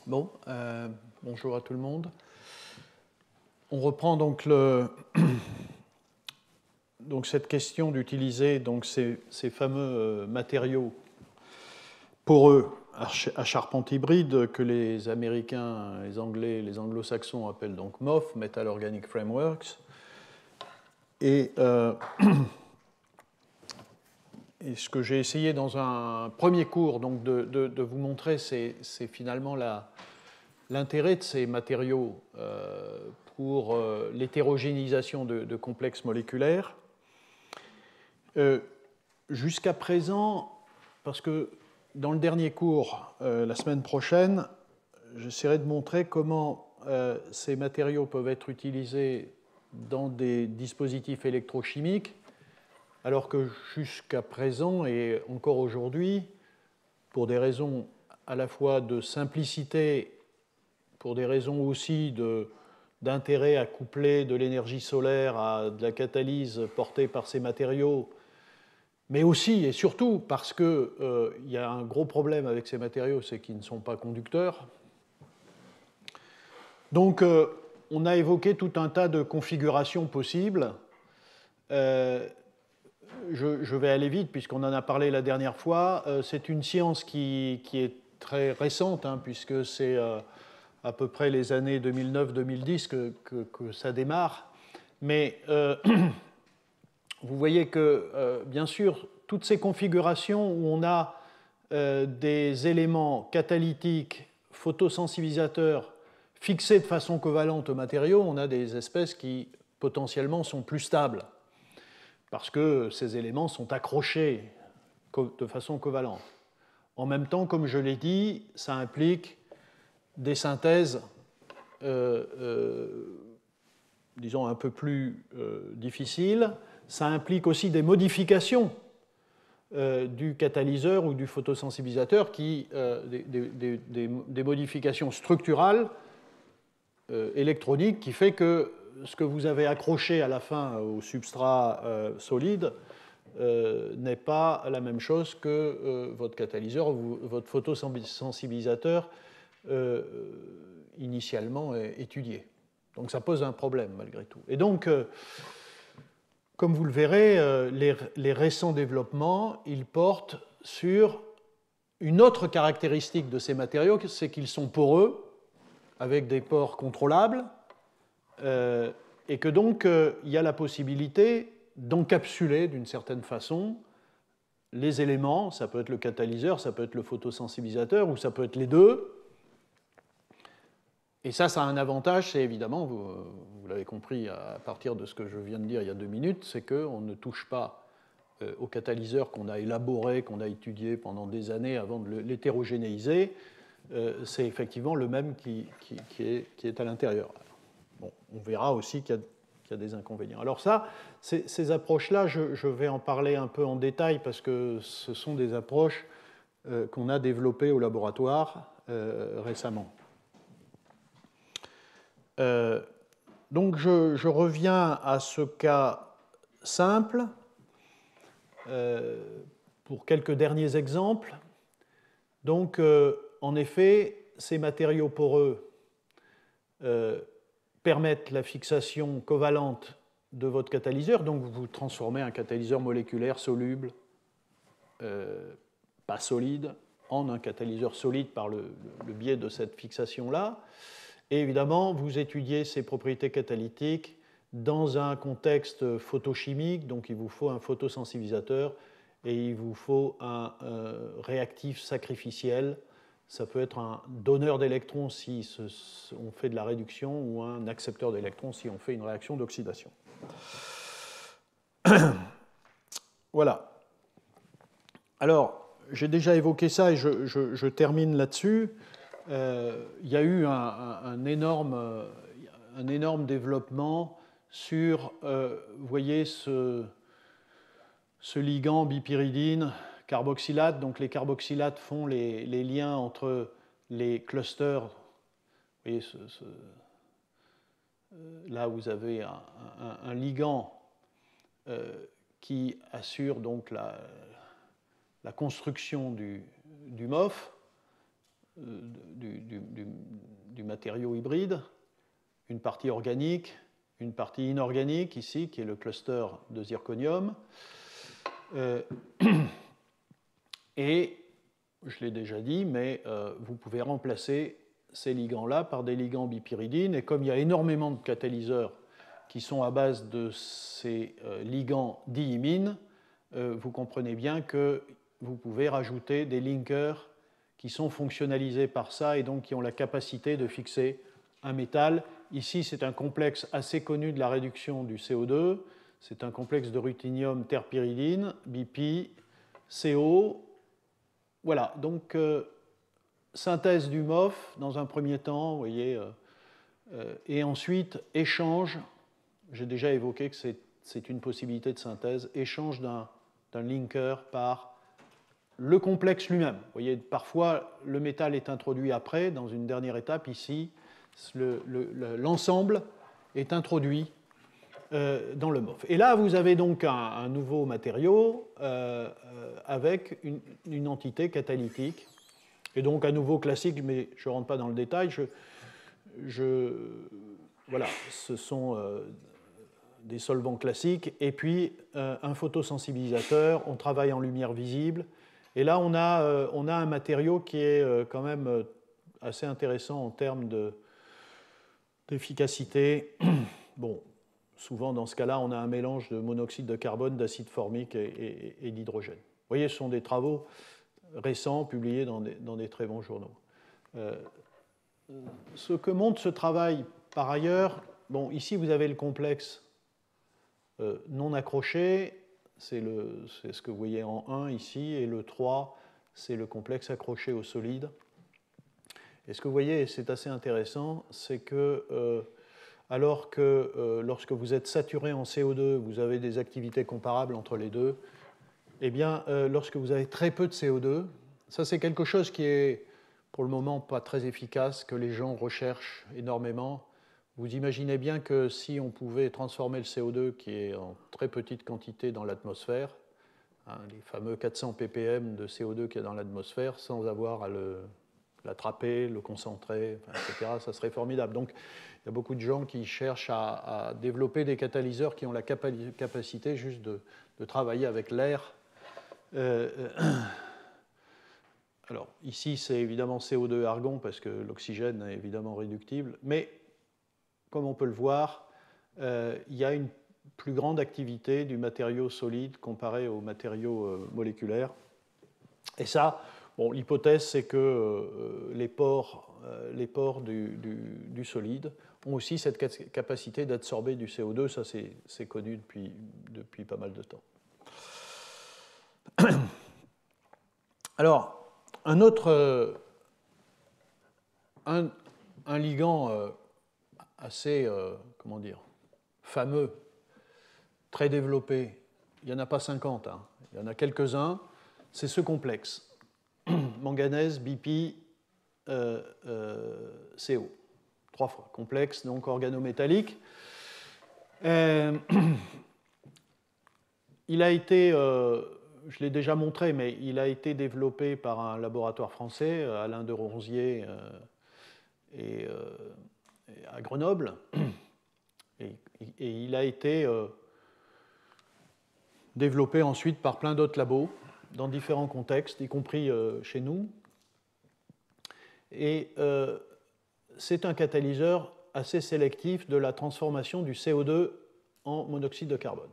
Bon, bonjour à tout le monde. On reprend donc, donc cette question d'utiliser donc ces fameux matériaux poreux à charpente hybride que les Américains, les Anglais, les Anglo-Saxons appellent donc MOF, Metal Organic Frameworks. Et ce que j'ai essayé dans un premier cours donc de vous montrer, c'est finalement l'intérêt de ces matériaux pour l'hétérogénéisation de complexes moléculaires. Jusqu'à présent, parce que dans le dernier cours, la semaine prochaine, j'essaierai de montrer comment ces matériaux peuvent être utilisés dans des dispositifs électrochimiques, alors que jusqu'à présent et encore aujourd'hui, pour des raisons à la fois de simplicité, pour des raisons aussi d'intérêt à coupler de l'énergie solaire à de la catalyse portée par ces matériaux, mais aussi et surtout parce qu'il y a un gros problème avec ces matériaux, c'est qu'ils ne sont pas conducteurs. Donc on a évoqué tout un tas de configurations possibles. Je vais aller vite puisqu'on en a parlé la dernière fois. C'est une science qui est très récente, hein, puisque c'est à peu près les années 2009-2010 que ça démarre. Mais vous voyez que, bien sûr, toutes ces configurations où on a des éléments catalytiques, photosensibilisateurs, fixés de façon covalente au matériau, on a des espèces qui potentiellement sont plus stables, parce que ces éléments sont accrochés de façon covalente. En même temps, comme je l'ai dit, ça implique des synthèses, disons, un peu plus difficiles. Ça implique aussi des modifications du catalyseur ou du photosensibilisateur, des modifications structurales, électroniques, qui fait que ce que vous avez accroché à la fin au substrat solide n'est pas la même chose que votre catalyseur ou votre photosensibilisateur initialement étudié. Donc ça pose un problème malgré tout. Et donc, comme vous le verrez, les récents développements, ils portent sur une autre caractéristique de ces matériaux, c'est qu'ils sont poreux, avec des pores contrôlables, et que donc il y a la possibilité d'encapsuler d'une certaine façon les éléments, ça peut être le catalyseur, ça peut être le photosensibilisateur, ou ça peut être les deux. Et ça a un avantage, c'est évidemment, vous l'avez compris à partir de ce que je viens de dire il y a 2 minutes, c'est qu'on ne touche pas au catalyseur qu'on a élaboré, qu'on a étudié pendant des années avant de l'hétérogénéiser. C'est effectivement le même qui est à l'intérieur. Bon, on verra aussi qu'il y a des inconvénients. Alors ça, ces approches-là, je vais en parler un peu en détail parce que ce sont des approches qu'on a développées au laboratoire récemment. Donc je reviens à ce cas simple pour quelques derniers exemples. Donc en effet, ces matériaux poreux permettent la fixation covalente de votre catalyseur, donc vous transformez un catalyseur moléculaire soluble, pas solide, en un catalyseur solide par le biais de cette fixation-là. Et évidemment, vous étudiez ces propriétés catalytiques dans un contexte photochimique, donc il vous faut un photosensibilisateur et il vous faut un réactif sacrificiel. Ça peut être un donneur d'électrons si on fait de la réduction ou un accepteur d'électrons si on fait une réaction d'oxydation. Voilà. Alors, j'ai déjà évoqué ça et je termine là-dessus. Il y a eu un énorme développement sur, vous voyez, ce ligand bipyridine carboxylate. Donc les carboxylates font les liens entre les clusters. Vous voyez, là vous avez un ligand qui assure donc la construction du MOF. du matériau hybride, une partie organique, une partie inorganique ici, qui est le cluster de zirconium. Et, je l'ai déjà dit, mais vous pouvez remplacer ces ligands-là par des ligands bipyridines. Et comme il y a énormément de catalyseurs qui sont à base de ces ligands diimines, vous comprenez bien que vous pouvez rajouter des linkers qui sont fonctionnalisés par ça et donc qui ont la capacité de fixer un métal. Ici, c'est un complexe assez connu de la réduction du CO2. C'est un complexe de ruthénium terpyridine, BP, CO. Voilà, donc synthèse du MOF dans un premier temps, vous voyez, et ensuite échange. J'ai déjà évoqué que c'est une possibilité de synthèse, échange d'un linker par le complexe lui-même. Vous voyez, parfois, le métal est introduit après, dans une dernière étape. Ici, l'ensemble est introduit dans le MOF. Et là, vous avez donc un nouveau matériau avec une entité catalytique, et donc un nouveau classique, mais je ne rentre pas dans le détail. Voilà, ce sont des solvants classiques, et puis un photosensibilisateur, on travaille en lumière visible, et là on a un matériau qui est quand même assez intéressant en termes d'efficacité. Bon, souvent dans ce cas-là, on a un mélange de monoxyde de carbone, d'acide formique et d'hydrogène. Vous voyez, ce sont des travaux récents publiés dans des très bons journaux. Ce que montre ce travail par ailleurs, bon, ici vous avez le complexe non accroché, c'est ce que vous voyez en 1 ici, et le 3, c'est le complexe accroché au solide. Et ce que vous voyez, et c'est assez intéressant, c'est que alors que lorsque vous êtes saturé en CO2, vous avez des activités comparables entre les deux, eh bien, lorsque vous avez très peu de CO2, ça c'est quelque chose qui est pour le moment pas très efficace, que les gens recherchent énormément. Vous imaginez bien que si on pouvait transformer le CO2 qui est en très petite quantité dans l'atmosphère, hein, les fameux 400 ppm de CO2 qu'il y a dans l'atmosphère, sans avoir à l'attraper, le concentrer, etc., ça serait formidable. Donc il y a beaucoup de gens qui cherchent à développer des catalyseurs qui ont la capacité juste de travailler avec l'air. Alors ici c'est évidemment CO2 et argon parce que l'oxygène est évidemment réductible, mais comme on peut le voir, il y a une plus grande activité du matériau solide comparé aux matériaux moléculaires. Et ça, bon, l'hypothèse, c'est que les pores du solide ont aussi cette capacité d'absorber du CO2. Ça, c'est connu depuis pas mal de temps. Alors, un ligand assez, comment dire, fameux, très développé, il n'y en a pas 50, hein, il y en a quelques-uns, c'est ce complexe, manganèse, BP, CO, 3 fois, complexe, donc organométallique. Il a été, je l'ai déjà montré, mais il a été développé par un laboratoire français, Alain de Ronzier, à Grenoble, et il a été développé ensuite par plein d'autres labos dans différents contextes, y compris chez nous. Et c'est un catalyseur assez sélectif de la transformation du CO2 en monoxyde de carbone.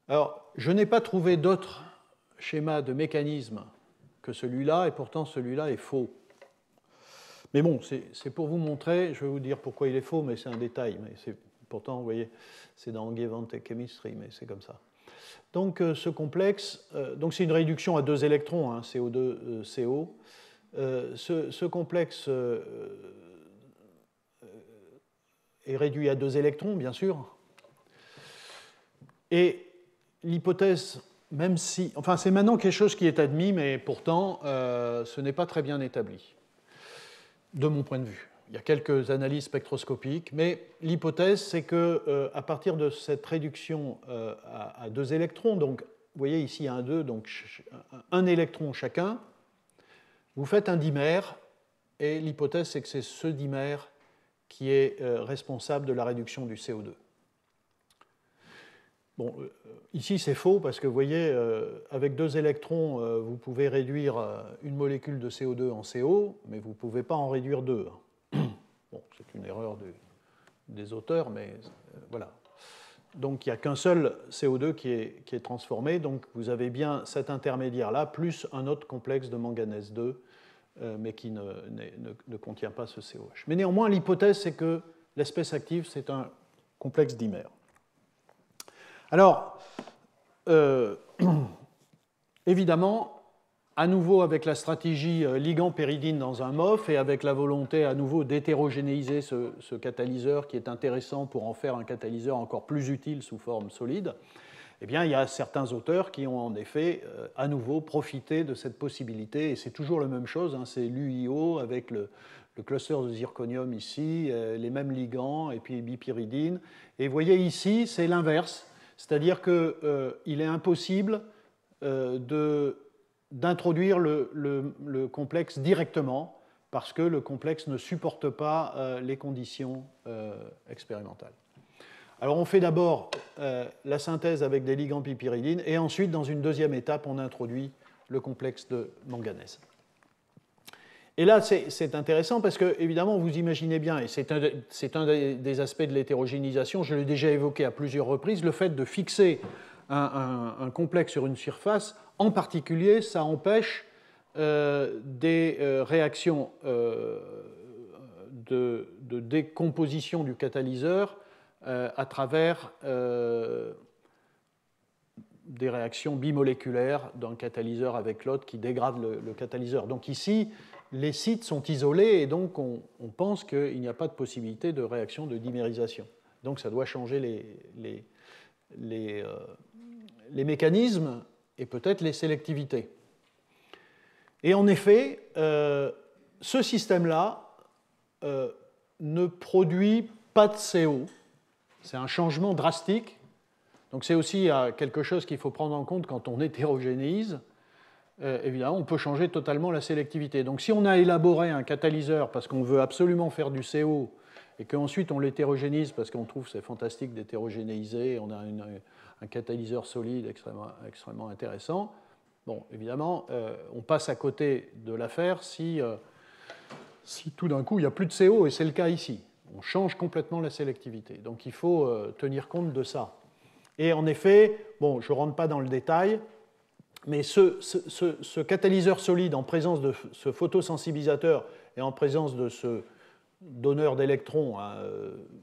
Alors, je n'ai pas trouvé d'autre schéma de mécanisme que celui-là, et pourtant celui-là est faux. Mais bon, c'est pour vous montrer, je vais vous dire pourquoi il est faux, mais c'est un détail. Mais pourtant, vous voyez, c'est dans Gevant Chemistry, mais c'est comme ça. Donc, ce complexe, donc c'est une réduction à 2 électrons, hein, CO2, CO. Ce complexe est réduit à 2 électrons, bien sûr. Et l'hypothèse, même si... Enfin, c'est maintenant quelque chose qui est admis, mais pourtant, ce n'est pas très bien établi, de mon point de vue. Il y a quelques analyses spectroscopiques, mais l'hypothèse, c'est qu'à partir de cette réduction à 2 électrons, donc vous voyez ici un 2, donc un électron chacun, vous faites un dimère, et l'hypothèse, c'est que c'est ce dimère qui est responsable de la réduction du CO2. Bon, ici, c'est faux, parce que vous voyez, avec 2 électrons, vous pouvez réduire une molécule de CO2 en CO, mais vous ne pouvez pas en réduire 2. Bon, c'est une erreur des auteurs, mais voilà. Donc, il n'y a qu'un seul CO2 qui est transformé, donc vous avez bien cet intermédiaire-là, plus un autre complexe de manganèse 2, mais qui ne contient pas ce COH. Mais néanmoins, l'hypothèse, c'est que l'espèce active, c'est un complexe dimère. Alors, évidemment, à nouveau avec la stratégie ligand-péridine dans un MOF et avec la volonté à nouveau d'hétérogénéiser ce catalyseur qui est intéressant pour en faire un catalyseur encore plus utile sous forme solide, eh bien, il y a certains auteurs qui ont en effet à nouveau profité de cette possibilité, et c'est toujours la même chose, hein, c'est l'UIO avec le cluster de zirconium ici, les mêmes ligands, et puis bipyridine. Et vous voyez ici, c'est l'inverse, c'est-à-dire qu'il est impossible d'introduire le complexe directement, parce que le complexe ne supporte pas les conditions expérimentales. Alors on fait d'abord la synthèse avec des ligands piperidine, et ensuite, dans une deuxième étape, on introduit le complexe de manganèse. Et là, c'est intéressant parce que, évidemment, vous imaginez bien, et c'est un des aspects de l'hétérogénéisation, je l'ai déjà évoqué à plusieurs reprises, le fait de fixer un complexe sur une surface, en particulier, ça empêche des réactions de décomposition du catalyseur à travers des réactions bimoléculaires d'un catalyseur avec l'autre qui dégradent le catalyseur. Donc ici, les sites sont isolés et donc on pense qu'il n'y a pas de possibilité de réaction de dimérisation. Donc ça doit changer les mécanismes et peut-être les sélectivités. Et en effet, ce système-là ne produit pas de CO. C'est un changement drastique. Donc c'est aussi quelque chose qu'il faut prendre en compte quand on hétérogénéise. Évidemment, on peut changer totalement la sélectivité. Donc si on a élaboré un catalyseur parce qu'on veut absolument faire du CO et qu'ensuite on l'hétérogénise parce qu'on trouve c'est fantastique d'hétérogénéiser, on a un catalyseur solide extrêmement intéressant, bon, évidemment, on passe à côté de l'affaire si tout d'un coup il n'y a plus de CO, et c'est le cas ici. On change complètement la sélectivité. Donc il faut tenir compte de ça. Et en effet, bon, je ne rentre pas dans le détail, mais ce catalyseur solide en présence de ce photosensibilisateur et en présence de ce donneur d'électrons, hein,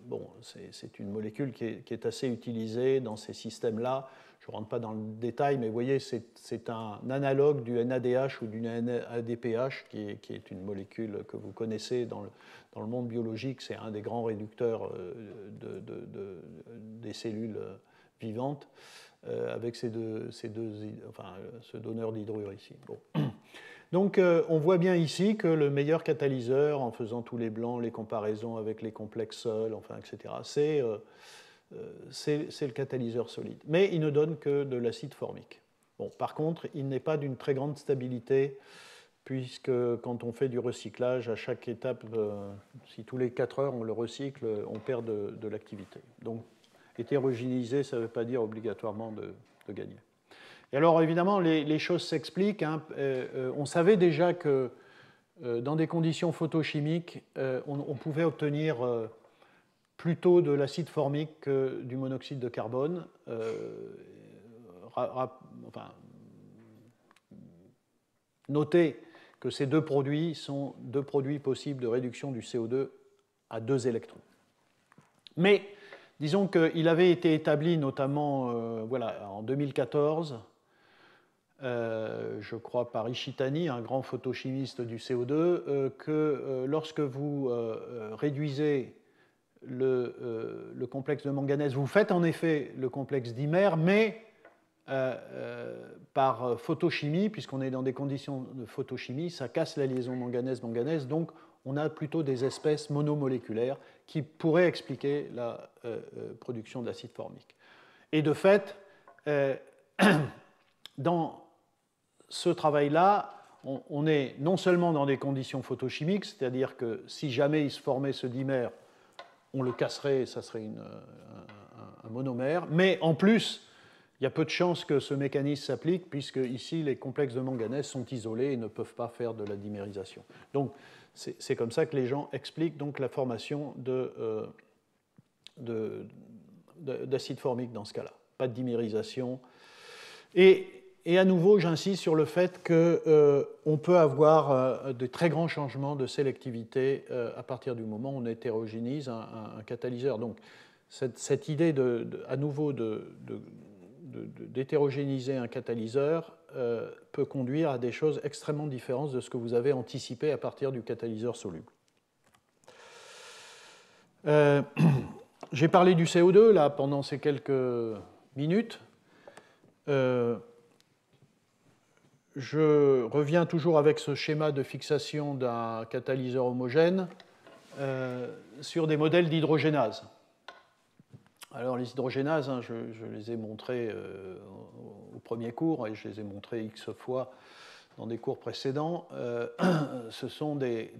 bon, c'est une molécule qui est assez utilisée dans ces systèmes-là. Je ne rentre pas dans le détail, mais vous voyez, c'est un analogue du NADH ou du NADPH, qui est une molécule que vous connaissez dans le monde biologique. C'est un des grands réducteurs des cellules vivantes, avec ce donneur d'hydrure ici. Bon. Donc on voit bien ici que le meilleur catalyseur, en faisant tous les blancs, les comparaisons avec les complexes seuls, enfin, etc., c'est le catalyseur solide. Mais il ne donne que de l'acide formique. Bon, par contre, il n'est pas d'une très grande stabilité, puisque quand on fait du recyclage, à chaque étape, si tous les 4 heures on le recycle, on perd de l'activité. Donc hétérogénéiser, ça ne veut pas dire obligatoirement de gagner. Et alors, évidemment, les choses s'expliquent. Hein. On savait déjà que dans des conditions photochimiques, on pouvait obtenir plutôt de l'acide formique que du monoxyde de carbone. Notez que ces deux produits sont deux produits possibles de réduction du CO2 à 2 électrons. Mais disons qu'il avait été établi notamment en 2014, je crois par Ishitani, un grand photochimiste du CO2, que lorsque vous réduisez le complexe de manganèse, vous faites en effet le complexe dimère, mais par photochimie, puisqu'on est dans des conditions de photochimie, ça casse la liaison manganèse-manganèse, donc on a plutôt des espèces monomoléculaires qui pourraient expliquer la production d'acide formique. Et de fait, dans ce travail-là, on est non seulement dans des conditions photochimiques, c'est-à-dire que si jamais il se formait ce dimère, on le casserait, ça serait un monomère, mais en plus, il y a peu de chances que ce mécanisme s'applique, puisque ici, les complexes de manganèse sont isolés et ne peuvent pas faire de la dimérisation. Donc, c'est comme ça que les gens expliquent donc, la formation d'acide formique dans ce cas-là. Pas de dimérisation. Et à nouveau, j'insiste sur le fait qu'on peut avoir de très grands changements de sélectivité à partir du moment où on hétérogénise un catalyseur. Donc, cette idée à nouveau d'hétérogénéiser un catalyseur peut conduire à des choses extrêmement différentes de ce que vous avez anticipé à partir du catalyseur soluble. J'ai parlé du CO2 là, pendant ces quelques minutes. Je reviens toujours avec ce schéma de fixation d'un catalyseur homogène sur des modèles d'hydrogénase. Alors les hydrogénases, hein, je les ai montrées au premier cours et je les ai montrées X fois dans des cours précédents. Ce sont des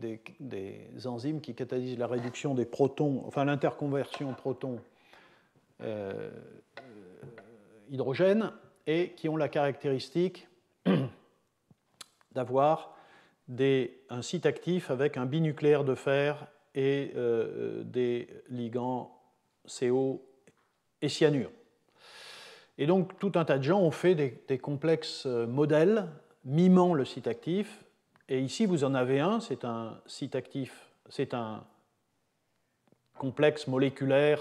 enzymes qui catalysent la réduction des protons, enfin l'interconversion proton-hydrogène et qui ont la caractéristique d'avoir un site actif avec un binucléaire de fer et des ligands CO et cyanure. Et donc, tout un tas de gens ont fait des complexes modèles mimant le site actif. Et ici, vous en avez un, c'est un site actif, c'est un complexe moléculaire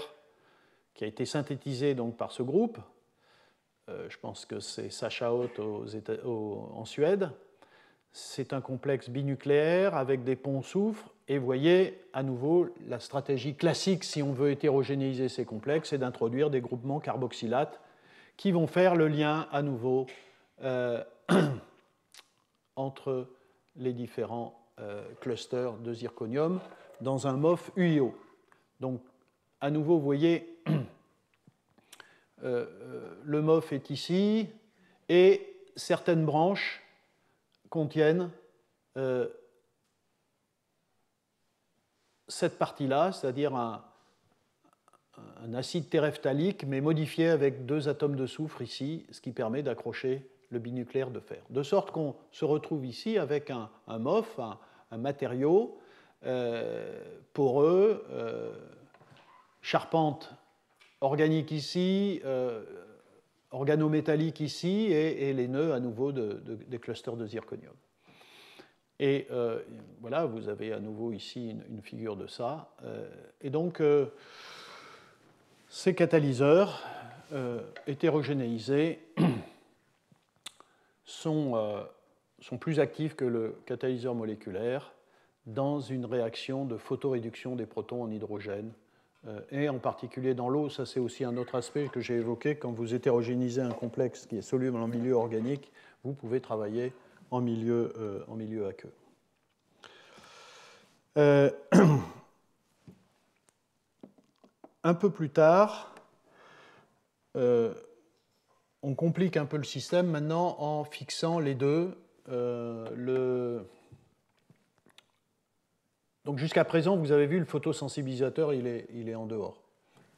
qui a été synthétisé donc, par ce groupe. Je pense que c'est Sacha Hoth en Suède. C'est un complexe binucléaire avec des ponts soufre. Et vous voyez, à nouveau, la stratégie classique, si on veut hétérogénéiser ces complexes, c'est d'introduire des groupements carboxylates qui vont faire le lien, à nouveau, entre les différents clusters de zirconium dans un MOF UiO. Donc, à nouveau, vous voyez, le MOF est ici, et certaines branches contiennent cette partie-là, c'est-à-dire un acide téréphthalique, mais modifié avec 2 atomes de soufre ici, ce qui permet d'accrocher le binucléaire de fer. De sorte qu'on se retrouve ici avec un MOF, un matériau poreux, charpente organique ici, organométallique ici, et les nœuds à nouveau des clusters de zirconium. Et voilà, vous avez à nouveau ici une figure de ça. Et donc, ces catalyseurs hétérogénéisés sont plus actifs que le catalyseur moléculaire dans une réaction de photoréduction des protons en hydrogène. Et en particulier dans l'eau, ça c'est aussi un autre aspect que j'ai évoqué. Quand vous hétérogénéisez un complexe qui est soluble en milieu organique, vous pouvez travailler en milieu aqueux. Un peu plus tard, on complique un peu le système maintenant en fixant les deux. Donc jusqu'à présent, vous avez vu le photosensibilisateur, il est en dehors.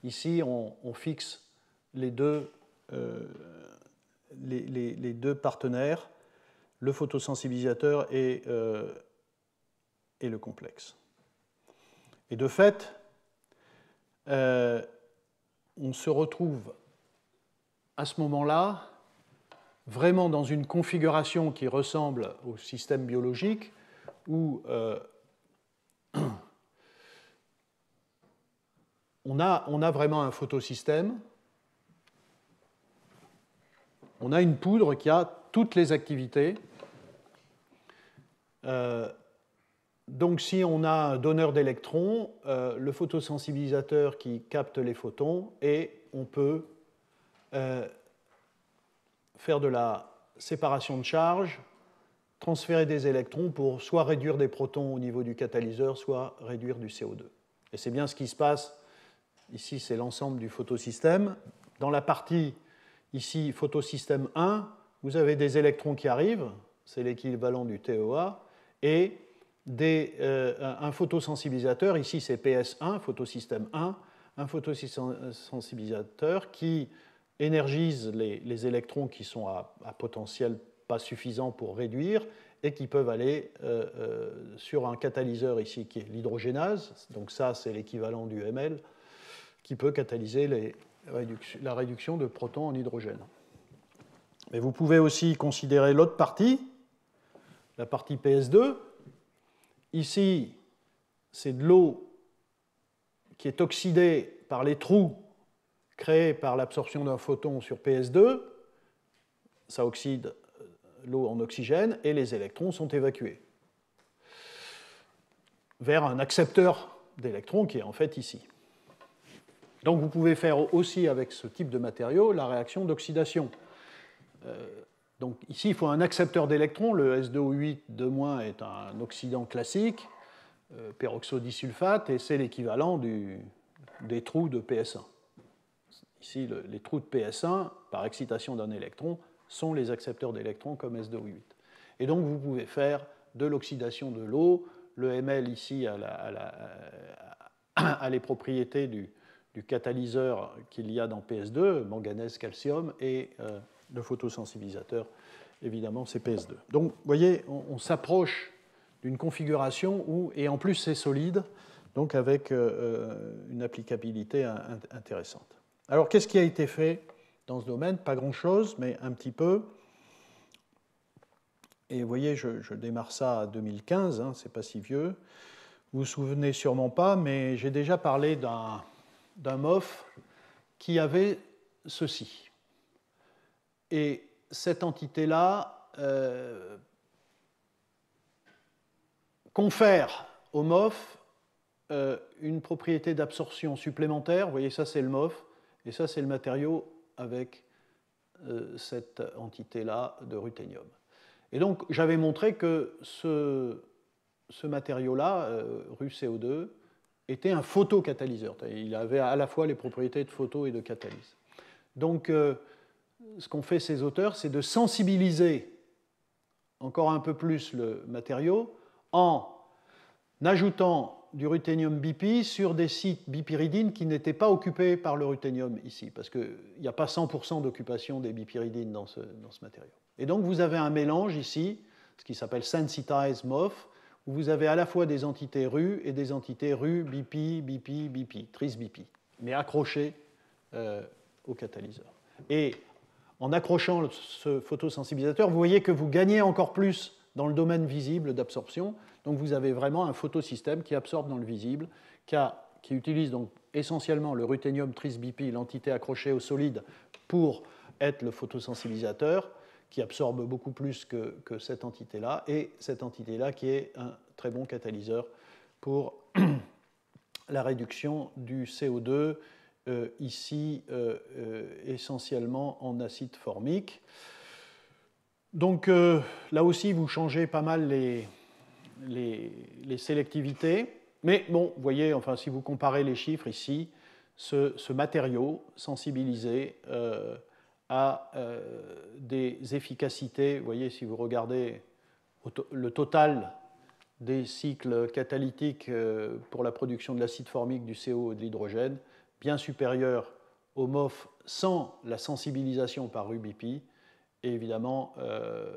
Ici, on fixe les deux partenaires, le photosensibilisateur et le complexe. Et de fait, on se retrouve à ce moment-là vraiment dans une configuration qui ressemble au système biologique où on a vraiment un photosystème, on a une poudre qui a toutes les activités. Donc si on a un donneur d'électrons, le photosensibilisateur qui capte les photons, et on peut faire de la séparation de charge, transférer des électrons pour soit réduire des protons au niveau du catalyseur, soit réduire du CO2. Et c'est bien ce qui se passe. Ici, c'est l'ensemble du photosystème. Dans la partie, ici, photosystème 1, vous avez des électrons qui arrivent. c'est l'équivalent du TEA, et un photosensibilisateur, ici c'est PS1, photosystème 1, un photosensibilisateur qui énergise les électrons qui sont à potentiel pas suffisant pour réduire et qui peuvent aller sur un catalyseur ici qui est l'hydrogénase, donc ça c'est l'équivalent du ML, qui peut catalyser la réduction de protons en hydrogène. Mais vous pouvez aussi considérer l'autre partie, la partie PS2. Ici, c'est de l'eau qui est oxydée par les trous créés par l'absorption d'un photon sur PS2. Ça oxyde l'eau en oxygène et les électrons sont évacués vers un accepteur d'électrons qui est en fait ici. Donc vous pouvez faire aussi avec ce type de matériau la réaction d'oxydation. Donc ici, il faut un accepteur d'électrons. Le S2O8 est un oxydant classique, peroxodisulfate, et c'est l'équivalent des trous de PS1. Ici, les trous de PS1, par excitation d'un électron, sont les accepteurs d'électrons comme S2O8. Et donc vous pouvez faire de l'oxydation de l'eau. Le ML ici a les propriétés du catalyseur qu'il y a dans PS2, manganèse, calcium, et le photosensibilisateur, évidemment, c'est PS2. Donc, vous voyez, on s'approche d'une configuration où, et en plus c'est solide, donc avec une applicabilité intéressante. Alors, qu'est-ce qui a été fait dans ce domaine? Pas grand-chose, mais un petit peu. Et vous voyez, je démarre ça à 2015, hein, c'est pas si vieux. Vous vous souvenez sûrement pas, mais j'ai déjà parlé d'un MOF qui avait ceci. Et cette entité-là confère au MOF une propriété d'absorption supplémentaire. Vous voyez, ça c'est le MOF, et ça c'est le matériau avec cette entité-là de ruthénium. Et donc j'avais montré que ce matériau-là, RuCO2, était un photocatalyseur. Il avait à la fois les propriétés de photo et de catalyse. Donc ce qu'ont fait ces auteurs, c'est de sensibiliser encore un peu plus le matériau en ajoutant du ruthénium BP sur des sites bipyridines qui n'étaient pas occupés par le ruthénium ici, parce qu'il n'y a pas 100% d'occupation des bipyridines dans ce matériau. Et donc vous avez un mélange ici, ce qui s'appelle sensitized MOF, où vous avez à la fois des entités RU et des entités RU, BP, BP, BP, tris BP, mais accrochées au catalyseur. Et en accrochant ce photosensibilisateur, vous voyez que vous gagnez encore plus dans le domaine visible d'absorption. Donc vous avez vraiment un photosystème qui absorbe dans le visible, qui utilise donc essentiellement le ruthénium tris-BP, l'entité accrochée au solide, pour être le photosensibilisateur, qui absorbe beaucoup plus que cette entité-là, et cette entité-là qui est un très bon catalyseur pour la réduction du CO2, ici essentiellement en acide formique. Donc là aussi, vous changez pas mal les sélectivités, mais bon, vous voyez, enfin, si vous comparez les chiffres ici, ce matériau sensibilisé a des efficacités, vous voyez, si vous regardez le total des cycles catalytiques pour la production de l'acide formique, du CO et de l'hydrogène, bien supérieur au MOF sans la sensibilisation par UBP, et évidemment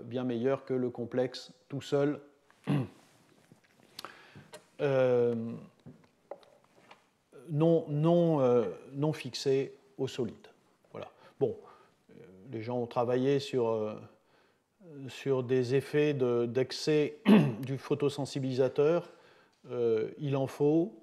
bien meilleur que le complexe tout seul non fixé au solide. Voilà. Bon, les gens ont travaillé sur des effets d'excès du photosensibilisateur. Il en faut,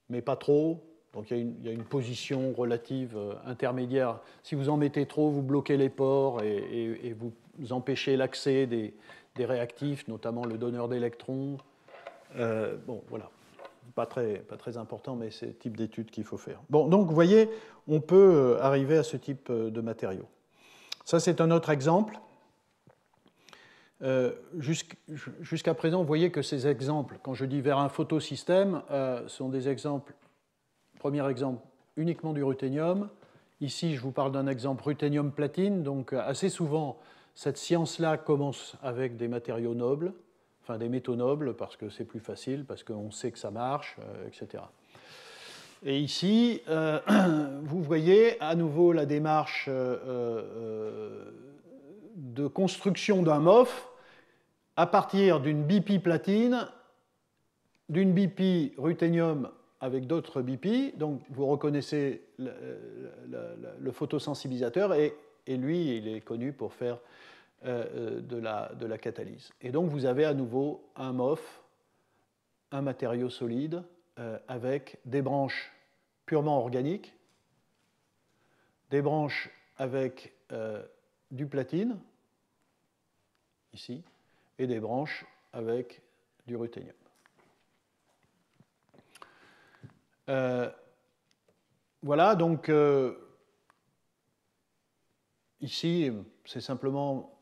mais pas trop. Donc il y a une position relative intermédiaire. Si vous en mettez trop, vous bloquez les pores et vous empêchez l'accès des réactifs, notamment le donneur d'électrons. Bon, voilà. Pas très important, mais c'est le type d'études qu'il faut faire. Bon, donc vous voyez, on peut arriver à ce type de matériaux. Ça, c'est un autre exemple. Jusqu'à présent, vous voyez que ces exemples, quand je dis vers un photosystème, sont des exemples, premier exemple, uniquement du ruthénium. Ici, je vous parle d'un exemple ruthénium-platine, donc assez souvent, Cette science-là commence avec des matériaux nobles, enfin des métaux nobles, parce que c'est plus facile, parce qu'on sait que ça marche, etc. Et ici, vous voyez à nouveau la démarche de construction d'un MOF à partir d'une BP platine, d'une BP ruthénium avec d'autres BP. Donc vous reconnaissez le photosensibilisateur et lui, il est connu pour faire de la catalyse. Et donc vous avez à nouveau un MOF, un matériau solide, avec des branches purement organiques, des branches avec du platine, ici, et des branches avec du ruthénium. Voilà, donc ici, c'est simplement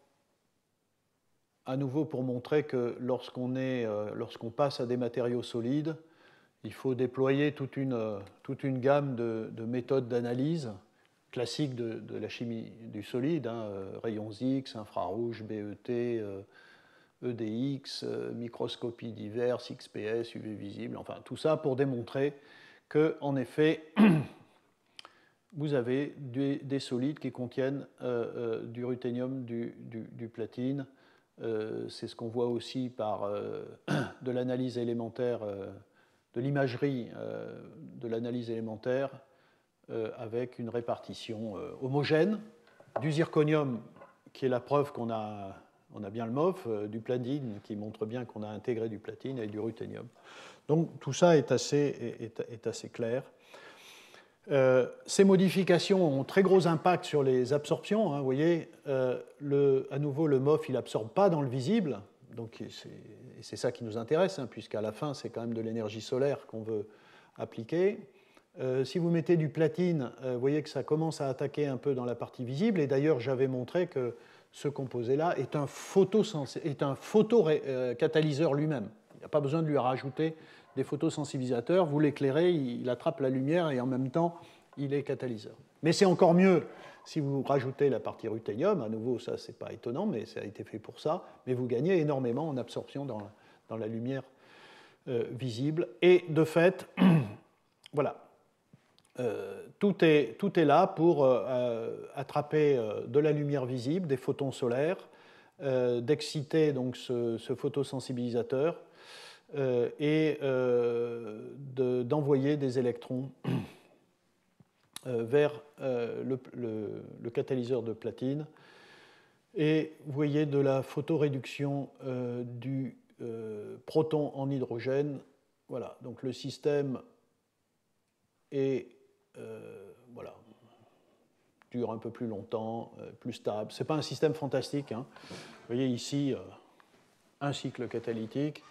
à nouveau pour montrer que lorsqu'on passe à des matériaux solides, il faut déployer toute une gamme de méthodes d'analyse classiques de la chimie du solide, rayons X, infrarouge, BET, EDX, microscopie diverse, XPS, UV visible, enfin tout ça pour démontrer que, en effet, vous avez des solides qui contiennent du ruthénium, du platine. C'est ce qu'on voit aussi par de l'analyse élémentaire, de l'imagerie de l'analyse élémentaire avec une répartition homogène du zirconium, qui est la preuve qu'on a bien le MOF, du platine, qui montre bien qu'on a intégré du platine, et du ruthénium. Donc tout ça est assez clair. Ces modifications ont très gros impact sur les absorptions. Vous voyez, à nouveau, le MOF, il n'absorbe pas dans le visible. Donc c'est ça qui nous intéresse, puisqu'à la fin, c'est quand même de l'énergie solaire qu'on veut appliquer. Si vous mettez du platine, vous voyez que ça commence à attaquer un peu dans la partie visible. Et d'ailleurs, j'avais montré que ce composé-là est un photocatalyseur lui-même. Il n'y a pas besoin de lui rajouter des photosensibilisateurs. Vous l'éclairez, il attrape la lumière et en même temps, il est catalyseur. Mais c'est encore mieux si vous rajoutez la partie ruthénium. À nouveau, ça, c'est pas étonnant, mais ça a été fait pour ça. Mais vous gagnez énormément en absorption dans la lumière visible. Et de fait, voilà. Tout est là pour attraper de la lumière visible, des photons solaires, d'exciter donc ce photosensibilisateur et d'envoyer des électrons vers le catalyseur de platine. Et vous voyez de la photoréduction du proton en hydrogène. Voilà, donc le système est voilà, dure un peu plus longtemps, plus stable. Ce n'est pas un système fantastique. Vous voyez ici un cycle catalytique.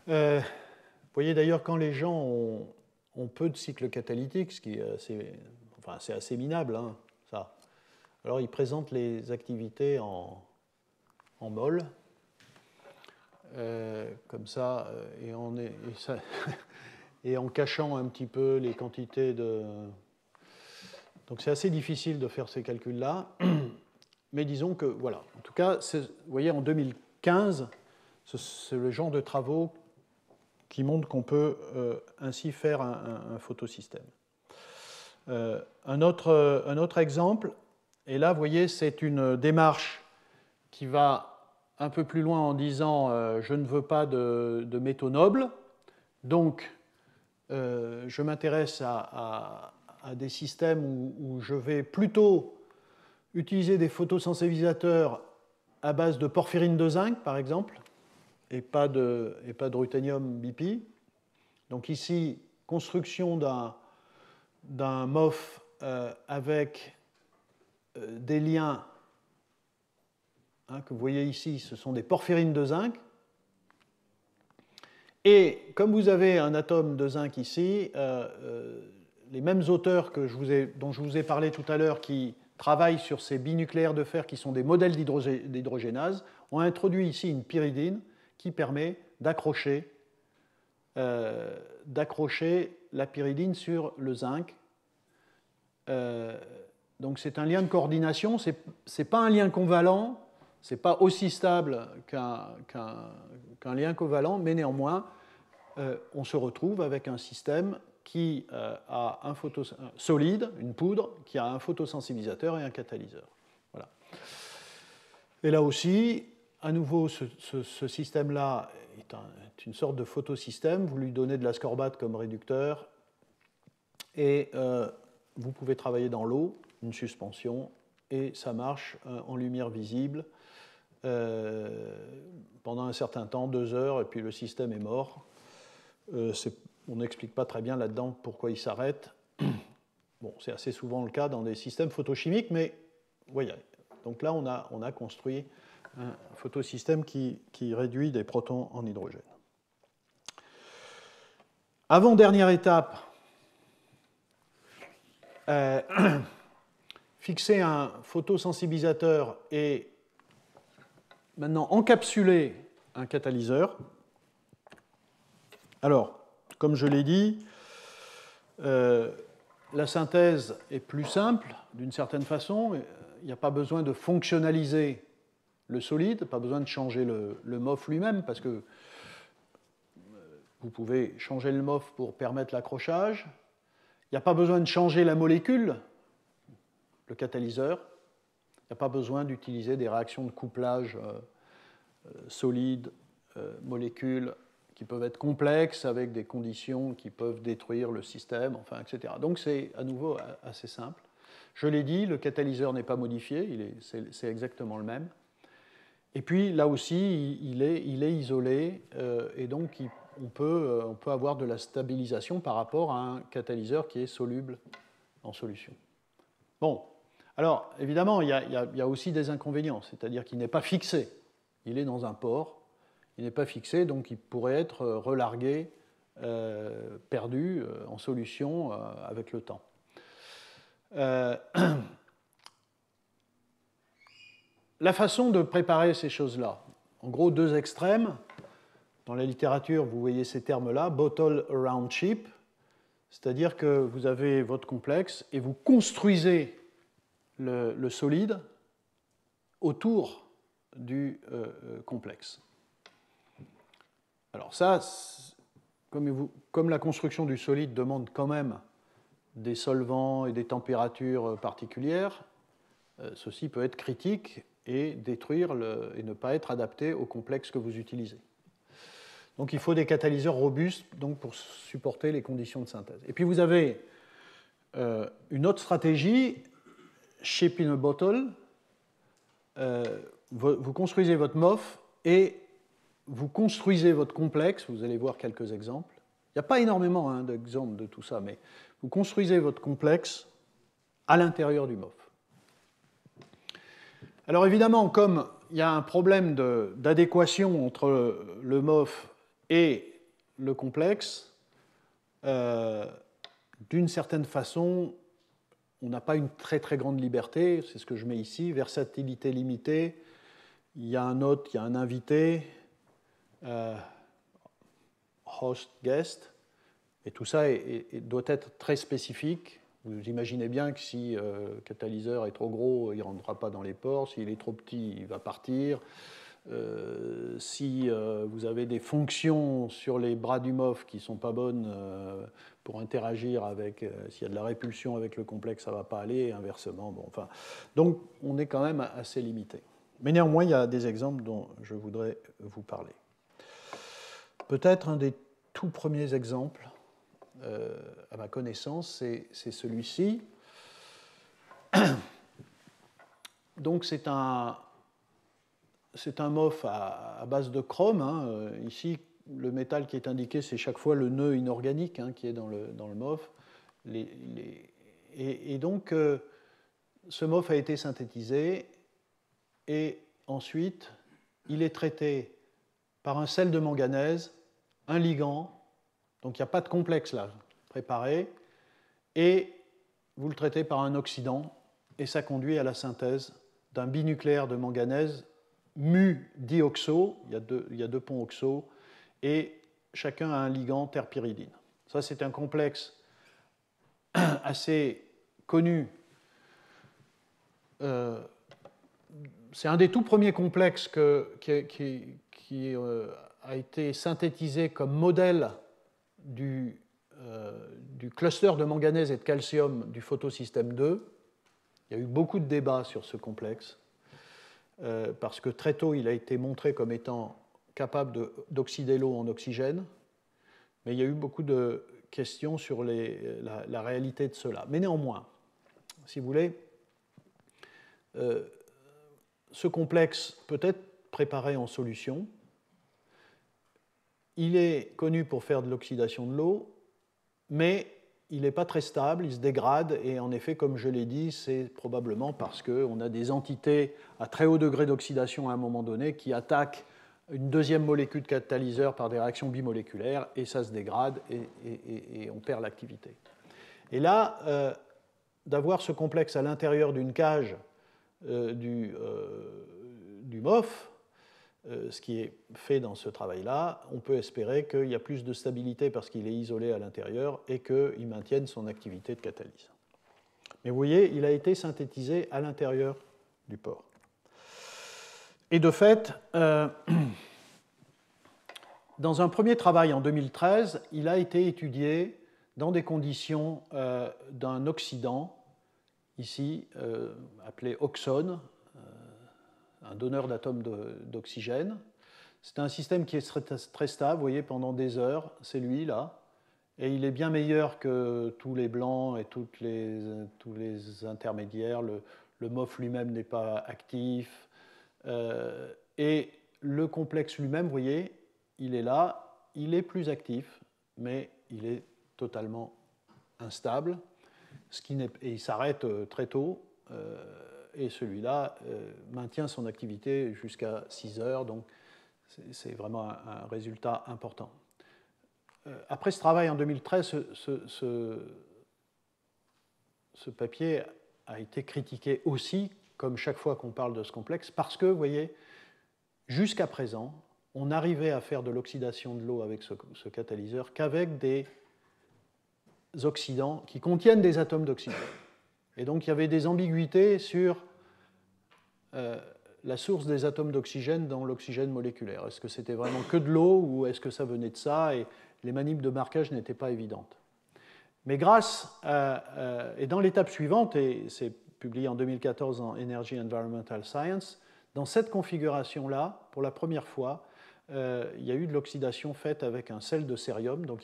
Vous voyez d'ailleurs quand les gens ont peu de cycles catalytiques, ce qui est c'est assez minable, ça. Alors ils présentent les activités en mol, comme ça, et en cachant un petit peu les quantités de... Donc c'est assez difficile de faire ces calculs-là, mais disons que, voilà. En tout cas, vous voyez, en 2015, c'est le genre de travaux qui montrent qu'on peut ainsi faire un photosystème. Un autre exemple, et là, vous voyez, c'est une démarche qui va un peu plus loin en disant je ne veux pas de métaux nobles, donc je m'intéresse à des systèmes où je vais plutôt utiliser des photosensibilisateurs à base de porphyrine de zinc, par exemple, et pas de ruthénium BP. Donc ici, construction d'un MOF avec des liens que vous voyez ici, ce sont des porphyrines de zinc. Et comme vous avez un atome de zinc ici, les mêmes auteurs dont je vous ai parlé tout à l'heure, qui travaillent sur ces binucléaires de fer qui sont des modèles d'hydrogénase, ont introduit ici une pyridine qui permet d'accrocher la pyridine sur le zinc Donc c'est un lien de coordination, ce n'est pas un lien convalent, ce n'est pas aussi stable qu'un lien covalent, mais néanmoins, on se retrouve avec un système qui a un solide, une poudre, qui a un photosensibilisateur et un catalyseur. Voilà. Et là aussi, à nouveau, ce système-là est une sorte de photosystème. Vous lui donnez de l'ascorbate comme réducteur et vous pouvez travailler dans l'eau, une suspension, et ça marche en lumière visible pendant un certain temps, 2 heures, et puis le système est mort. On n'explique pas très bien là-dedans pourquoi il s'arrête. Bon, c'est assez souvent le cas dans des systèmes photochimiques, mais voyez. Donc là, on a construit un photosystème qui réduit des protons en hydrogène. Avant-dernière étape, fixer un photosensibilisateur et maintenant encapsuler un catalyseur. Alors, comme je l'ai dit, la synthèse est plus simple d'une certaine façon. Il n'y a pas besoin de fonctionnaliser le solide, pas besoin de changer le MOF lui-même, parce que vous pouvez changer le MOF pour permettre l'accrochage. Il n'y a pas besoin de changer la molécule, le catalyseur. Il n'y a pas besoin d'utiliser des réactions de couplage solides, molécules, qui peuvent être complexes avec des conditions qui peuvent détruire le système, enfin, etc. Donc c'est à nouveau assez simple. Je l'ai dit, le catalyseur n'est pas modifié, c'est exactement le même. Et puis là aussi, il est isolé, et donc on peut avoir de la stabilisation par rapport à un catalyseur qui est soluble en solution. Bon, alors évidemment, il y a aussi des inconvénients, c'est-à-dire qu'il n'est pas fixé. Il est dans un pore, il n'est pas fixé, donc il pourrait être relargué, perdu en solution avec le temps. La façon de préparer ces choses-là, en gros 2 extrêmes. Dans la littérature, vous voyez ces termes-là, bottle around chip, c'est-à-dire que vous avez votre complexe et vous construisez le solide autour du complexe. Alors ça, comme la construction du solide demande quand même des solvants et des températures particulières, ceci peut être critique et détruire et ne pas être adapté au complexe que vous utilisez. Donc il faut des catalyseurs robustes donc, pour supporter les conditions de synthèse. Et puis vous avez une autre stratégie, ship in a bottle. Vous construisez votre MOF et vous construisez votre complexe. Vous allez voir quelques exemples. Il n'y a pas énormément d'exemples de tout ça, mais vous construisez votre complexe à l'intérieur du MOF. Alors évidemment, comme il y a un problème d'adéquation entre le MOF et le complexe, d'une certaine façon, on n'a pas une très très grande liberté, c'est ce que je mets ici, versatilité limitée, il y a un hôte, il y a un invité, host, guest, et tout ça doit être très spécifique. Vous imaginez bien que si le catalyseur est trop gros, il ne rentrera pas dans les pores. S'il est trop petit, il va partir. Si vous avez des fonctions sur les bras du MOF qui ne sont pas bonnes pour interagir avec... s'il y a de la répulsion avec le complexe, ça ne va pas aller, et inversement. Bon, enfin, donc, on est quand même assez limité. Mais néanmoins, il y a des exemples dont je voudrais vous parler. Peut-être un des tout premiers exemples, à ma connaissance, c'est celui-ci. Donc c'est un MOF à base de chrome. Ici, le métal qui est indiqué, c'est chaque fois le nœud inorganique qui est dans le MOF. Et donc, ce MOF a été synthétisé et ensuite, il est traité par un sel de manganèse, un ligand. Donc il n'y a pas de complexe là, préparé, et vous le traitez par un oxydant, et ça conduit à la synthèse d'un binucléaire de manganèse mu-dioxo, il y a 2 ponts oxo, et chacun a un ligand terpyridine. Ça, c'est un complexe assez connu c'est un des tout premiers complexes qui a été synthétisé comme modèle du cluster de manganèse et de calcium du photosystème 2. Il y a eu beaucoup de débats sur ce complexe, parce que très tôt, il a été montré comme étant capable d'oxyder l'eau en oxygène, mais il y a eu beaucoup de questions sur la réalité de cela. Mais néanmoins, si vous voulez, ce complexe peut être préparé en solution. Il est connu pour faire de l'oxydation de l'eau, mais il n'est pas très stable, il se dégrade, et en effet, comme je l'ai dit, c'est probablement parce qu'on a des entités à très haut degré d'oxydation à un moment donné qui attaquent une deuxième molécule catalyseur par des réactions bimoléculaires, et ça se dégrade, et on perd l'activité. Et là, d'avoir ce complexe à l'intérieur d'une cage du MOF, ce qui est fait dans ce travail-là, on peut espérer qu'il y a plus de stabilité parce qu'il est isolé à l'intérieur et qu'il maintienne son activité de catalyse. Mais vous voyez, il a été synthétisé à l'intérieur du pore. Et de fait, dans un premier travail en 2013, il a été étudié dans des conditions d'un oxydant, ici appelé oxone, un donneur d'atomes d'oxygène. C'est un système qui est très stable, vous voyez, pendant des heures, c'est lui là, et il est bien meilleur que tous les blancs et tous les intermédiaires. Le MOF lui-même n'est pas actif, et le complexe lui-même, vous voyez, il est là, il est plus actif, mais il est totalement instable, et il s'arrête très tôt. Et celui-là maintient son activité jusqu'à 6 heures, donc c'est vraiment un résultat important. Après ce travail en 2013, ce papier a été critiqué aussi, comme chaque fois qu'on parle de ce complexe, parce que, vous voyez, jusqu'à présent, on arrivait à faire de l'oxydation de l'eau avec ce catalyseur qu'avec des oxydants qui contiennent des atomes d'oxygène. Et donc il y avait des ambiguïtés sur la source des atomes d'oxygène dans l'oxygène moléculaire. Est-ce que c'était vraiment que de l'eau ou est-ce que ça venait de ça? Et les manips de marquage n'étaient pas évidentes. Mais et dans l'étape suivante, et c'est publié en 2014 en Energy Environmental Science, dans cette configuration-là, pour la première fois, il y a eu de l'oxydation faite avec un sel de cérium, donc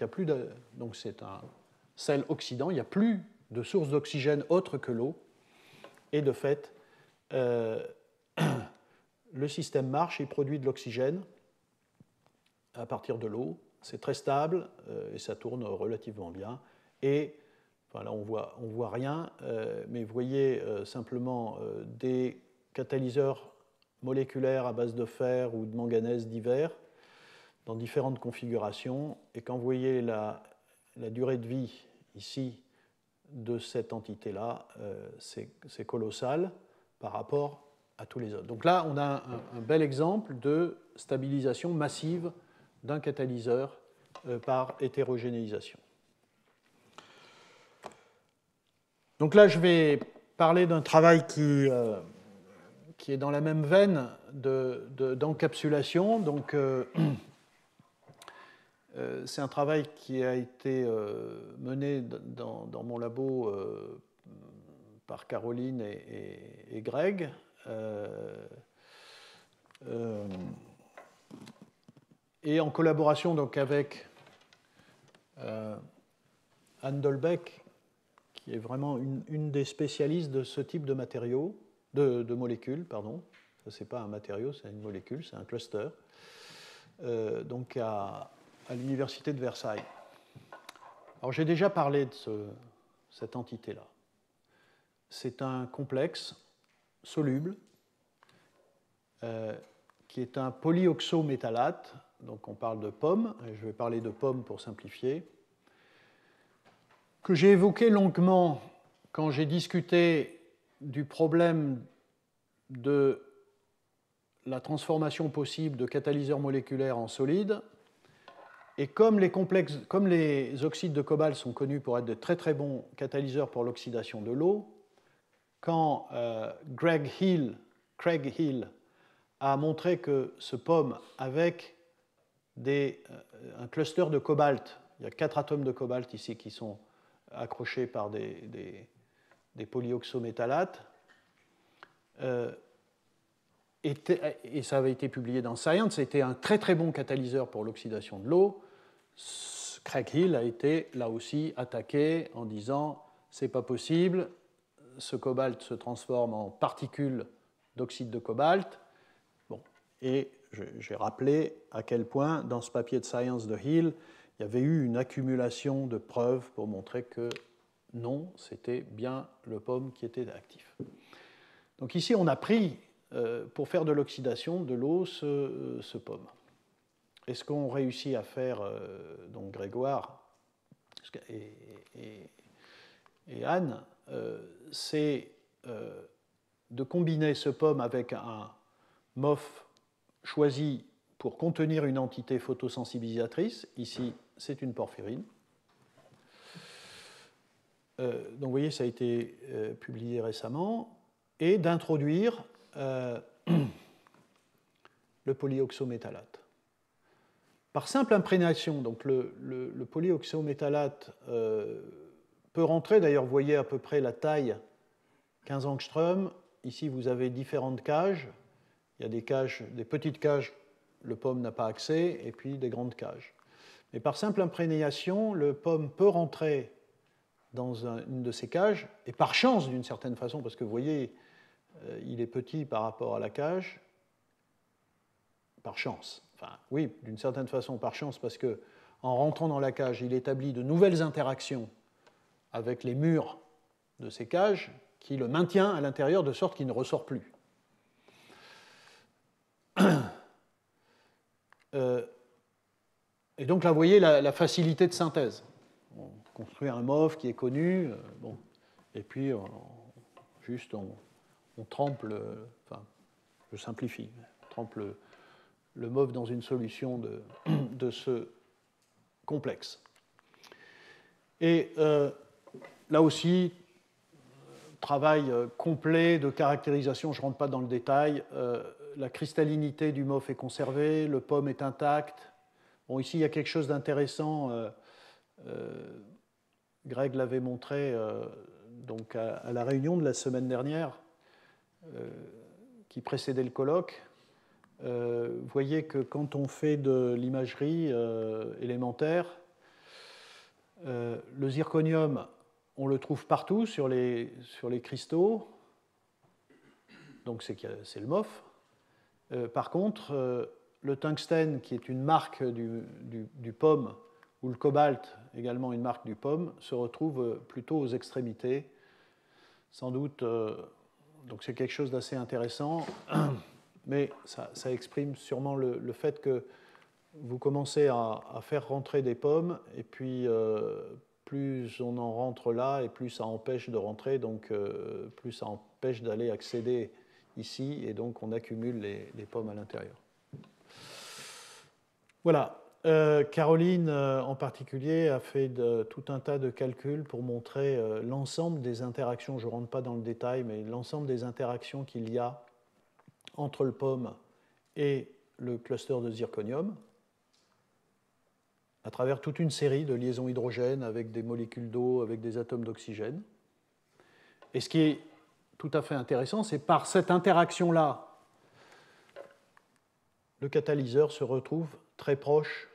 c'est un sel oxydant, il n'y a plus de source d'oxygène autre que l'eau, et de fait, le système marche, il produit de l'oxygène à partir de l'eau, c'est très stable et ça tourne relativement bien. Et enfin, là, on voit rien, mais vous voyez simplement des catalyseurs moléculaires à base de fer ou de manganèse divers dans différentes configurations. Et quand vous voyez la durée de vie ici de cette entité-là, c'est colossal par rapport à tous les autres. Donc là, on a un bel exemple de stabilisation massive d'un catalyseur par hétérogénéisation. Donc là, je vais parler d'un travail qui est dans la même veine d'encapsulation. Donc, c'est un travail qui a été mené dans mon labo par Caroline et Greg. Et en collaboration donc, avec Anne Dolbeck, qui est vraiment une des spécialistes de ce type de matériaux, de molécules, pardon. Ça, c'est pas un matériau, c'est une molécule, c'est un cluster. Donc à l'université de Versailles. Alors j'ai déjà parlé de cette entité-là. C'est un complexe soluble qui est un polyoxométallate. Donc on parle de pomme, et je vais parler de pomme pour simplifier, que j'ai évoqué longuement quand j'ai discuté du problème de la transformation possible de catalyseurs moléculaires en solides. Et comme les oxydes de cobalt sont connus pour être de très très bons catalyseurs pour l'oxydation de l'eau, quand Craig Hill a montré que ce POM avec un cluster de cobalt, il y a 4 atomes de cobalt ici qui sont accrochés par des polyoxométallates, et ça avait été publié dans Science, c'était un très très bon catalyseur pour l'oxydation de l'eau. Craig Hill a été là aussi attaqué en disant c'est pas possible, ce cobalt se transforme en particules d'oxyde de cobalt. Bon, et j'ai rappelé à quel point dans ce papier de Science de Hill, il y avait eu une accumulation de preuves pour montrer que non, c'était bien le POM qui était actif. Donc ici, on a pris, pour faire de l'oxydation de l'eau, ce POM. Et ce qu'ont réussi à faire donc Grégoire et Anne, c'est de combiner ce POM avec un MOF choisi pour contenir une entité photosensibilisatrice. Ici, c'est une porphyrine. Donc vous voyez, ça a été publié récemment. Et d'introduire le polyoxométallate. Par simple imprégnation, donc le polyoxométallate peut rentrer, d'ailleurs vous voyez à peu près la taille 15 angstroms. Ici vous avez différentes cages. Il y a des cages, des petites cages, le POM n'a pas accès, et puis des grandes cages. Mais par simple imprégnation, le POM peut rentrer dans une de ces cages, et par chance d'une certaine façon, parce que vous voyez, il est petit par rapport à la cage, par chance. Enfin, oui, d'une certaine façon par chance, parce que en rentrant dans la cage, il établit de nouvelles interactions avec les murs de ces cages qui le maintient à l'intérieur de sorte qu'il ne ressort plus. Et donc là, vous voyez la facilité de synthèse. On construit un MOF qui est connu, bon, et puis juste on trempe enfin, je simplifie, on trempe le MOF dans une solution de ce complexe. Et là aussi, travail complet de caractérisation, je ne rentre pas dans le détail. La cristallinité du MOF est conservée, le POM est intact. Bon, ici, il y a quelque chose d'intéressant. Greg l'avait montré donc à la réunion de la semaine dernière qui précédait le colloque. Vous voyez que quand on fait de l'imagerie élémentaire, le zirconium, on le trouve partout sur les cristaux, donc c'est le MOF. Par contre, le tungstène, qui est une marque du POM, ou le cobalt, également une marque du POM, se retrouve plutôt aux extrémités. Sans doute, donc c'est quelque chose d'assez intéressant, mais ça exprime sûrement le fait que vous commencez à faire rentrer des POM, et puis plus on en rentre là, et plus ça empêche de rentrer, donc plus ça empêche d'aller accéder ici, et donc on accumule les POM à l'intérieur. Voilà. Caroline, en particulier, a fait tout un tas de calculs pour montrer l'ensemble des interactions, je ne rentre pas dans le détail, mais l'ensemble des interactions qu'il y a entre le POM et le cluster de zirconium, à travers toute une série de liaisons hydrogènes avec des molécules d'eau, avec des atomes d'oxygène. Et ce qui est tout à fait intéressant, c'est par cette interaction-là, le catalyseur se retrouve très proche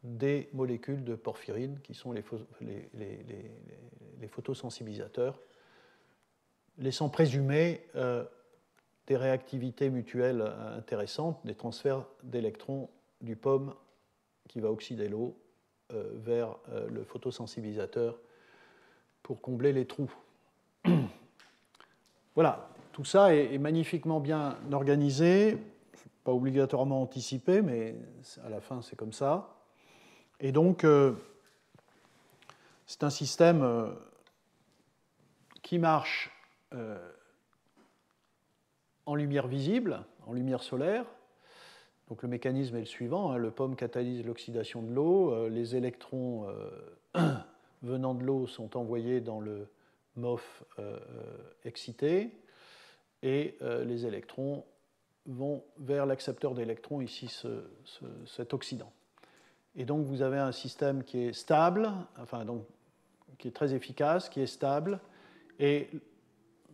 des molécules de porphyrine qui sont les photosensibilisateurs, laissant présumer des réactivités mutuelles intéressantes, des transferts d'électrons du POM qui va oxyder l'eau vers le photosensibilisateur pour combler les trous. Voilà, tout ça est magnifiquement bien organisé, pas obligatoirement anticipé, mais à la fin c'est comme ça. Et donc, c'est un système qui marche en lumière visible, en lumière solaire. Donc le mécanisme est le suivant, hein, le POM catalyse l'oxydation de l'eau, les électrons venant de l'eau sont envoyés dans le MOF excité, et les électrons vont vers l'accepteur d'électrons, ici cet oxydant. Et donc vous avez un système qui est stable, enfin donc qui est très efficace, qui est stable, et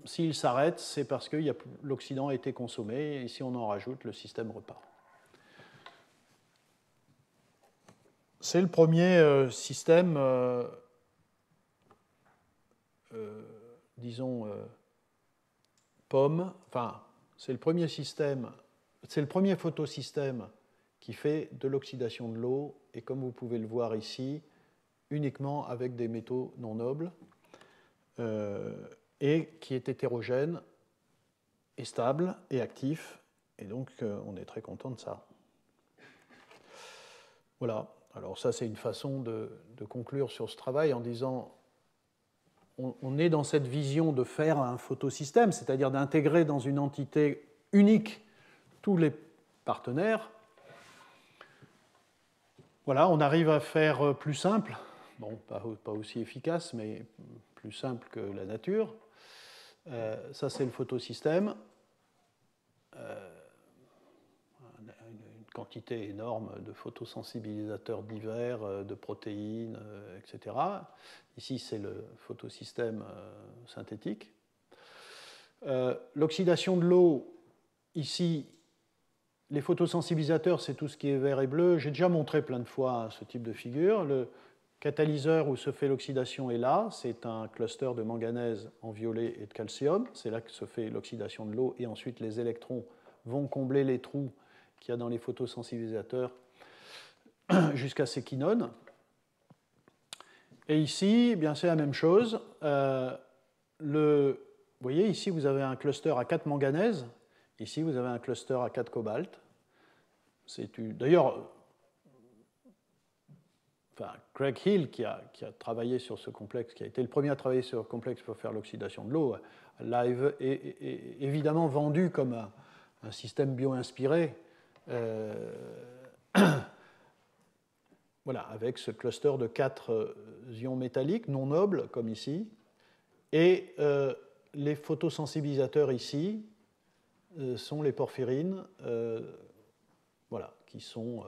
s'il s'arrête, c'est parce que l'oxydant a été consommé, et si on en rajoute, le système repart. C'est le premier système, disons, POM, enfin, c'est le premier système, c'est le premier photosystème qui fait de l'oxydation de l'eau, et comme vous pouvez le voir ici, uniquement avec des métaux non nobles, et qui est hétérogène, et stable, et actif, et donc on est très content de ça. Voilà, alors ça c'est une façon de conclure sur ce travail en disant on est dans cette vision de faire un photosystème, c'est-à-dire d'intégrer dans une entité unique tous les partenaires. Voilà, on arrive à faire plus simple, bon, pas aussi efficace, mais plus simple que la nature. Ça, c'est le photosystème. Une quantité énorme de photosensibilisateurs divers, de protéines, etc. Ici, c'est le photosystème synthétique. L'oxydation de l'eau, ici, les photosensibilisateurs, c'est tout ce qui est vert et bleu. J'ai déjà montré plein de fois ce type de figure. Le catalyseur où se fait l'oxydation est là. C'est un cluster de manganèse en violet et de calcium. C'est là que se fait l'oxydation de l'eau. Et ensuite, les électrons vont combler les trous qu'il y a dans les photosensibilisateurs jusqu'à ces quinones. Et ici, eh bien, c'est la même chose. Vous voyez, ici, vous avez un cluster à 4 manganèse. Ici, vous avez un cluster à 4 cobalt. D'ailleurs, Craig Hill, qui a travaillé sur ce complexe, qui a été le premier à travailler sur le complexe pour faire l'oxydation de l'eau, l'a évidemment vendu comme un système bio-inspiré, voilà, avec ce cluster de 4 ions métalliques non nobles, comme ici, et les photosensibilisateurs ici sont les porphyrines, voilà, qui sont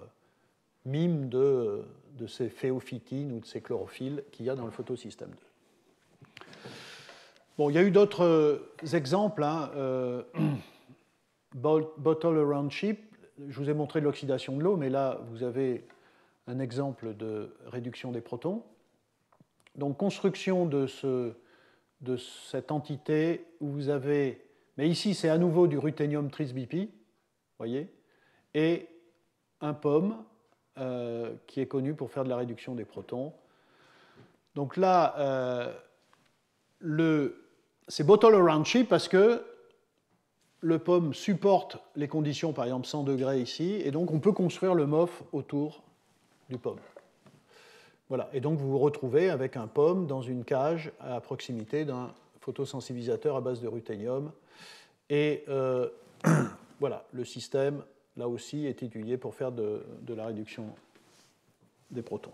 mimes de ces phéophytines ou de ces chlorophylles qu'il y a dans le photosystème 2. Bon, il y a eu d'autres exemples. Hein, bottle around ship, je vous ai montré de l'oxydation de l'eau, mais là, vous avez un exemple de réduction des protons. Donc, construction de cette entité où vous avez... Mais ici, c'est à nouveau du ruthénium tris-BP, voyez, et un POM qui est connu pour faire de la réduction des protons. Donc là, c'est bottle around ship parce que le POM supporte les conditions, par exemple 100 degrés ici, et donc on peut construire le MOF autour du POM. Voilà, et donc vous vous retrouvez avec un POM dans une cage à proximité d'un photosensibilisateur à base de ruthénium. Et voilà, le système, là aussi, est étudié pour faire de la réduction des protons.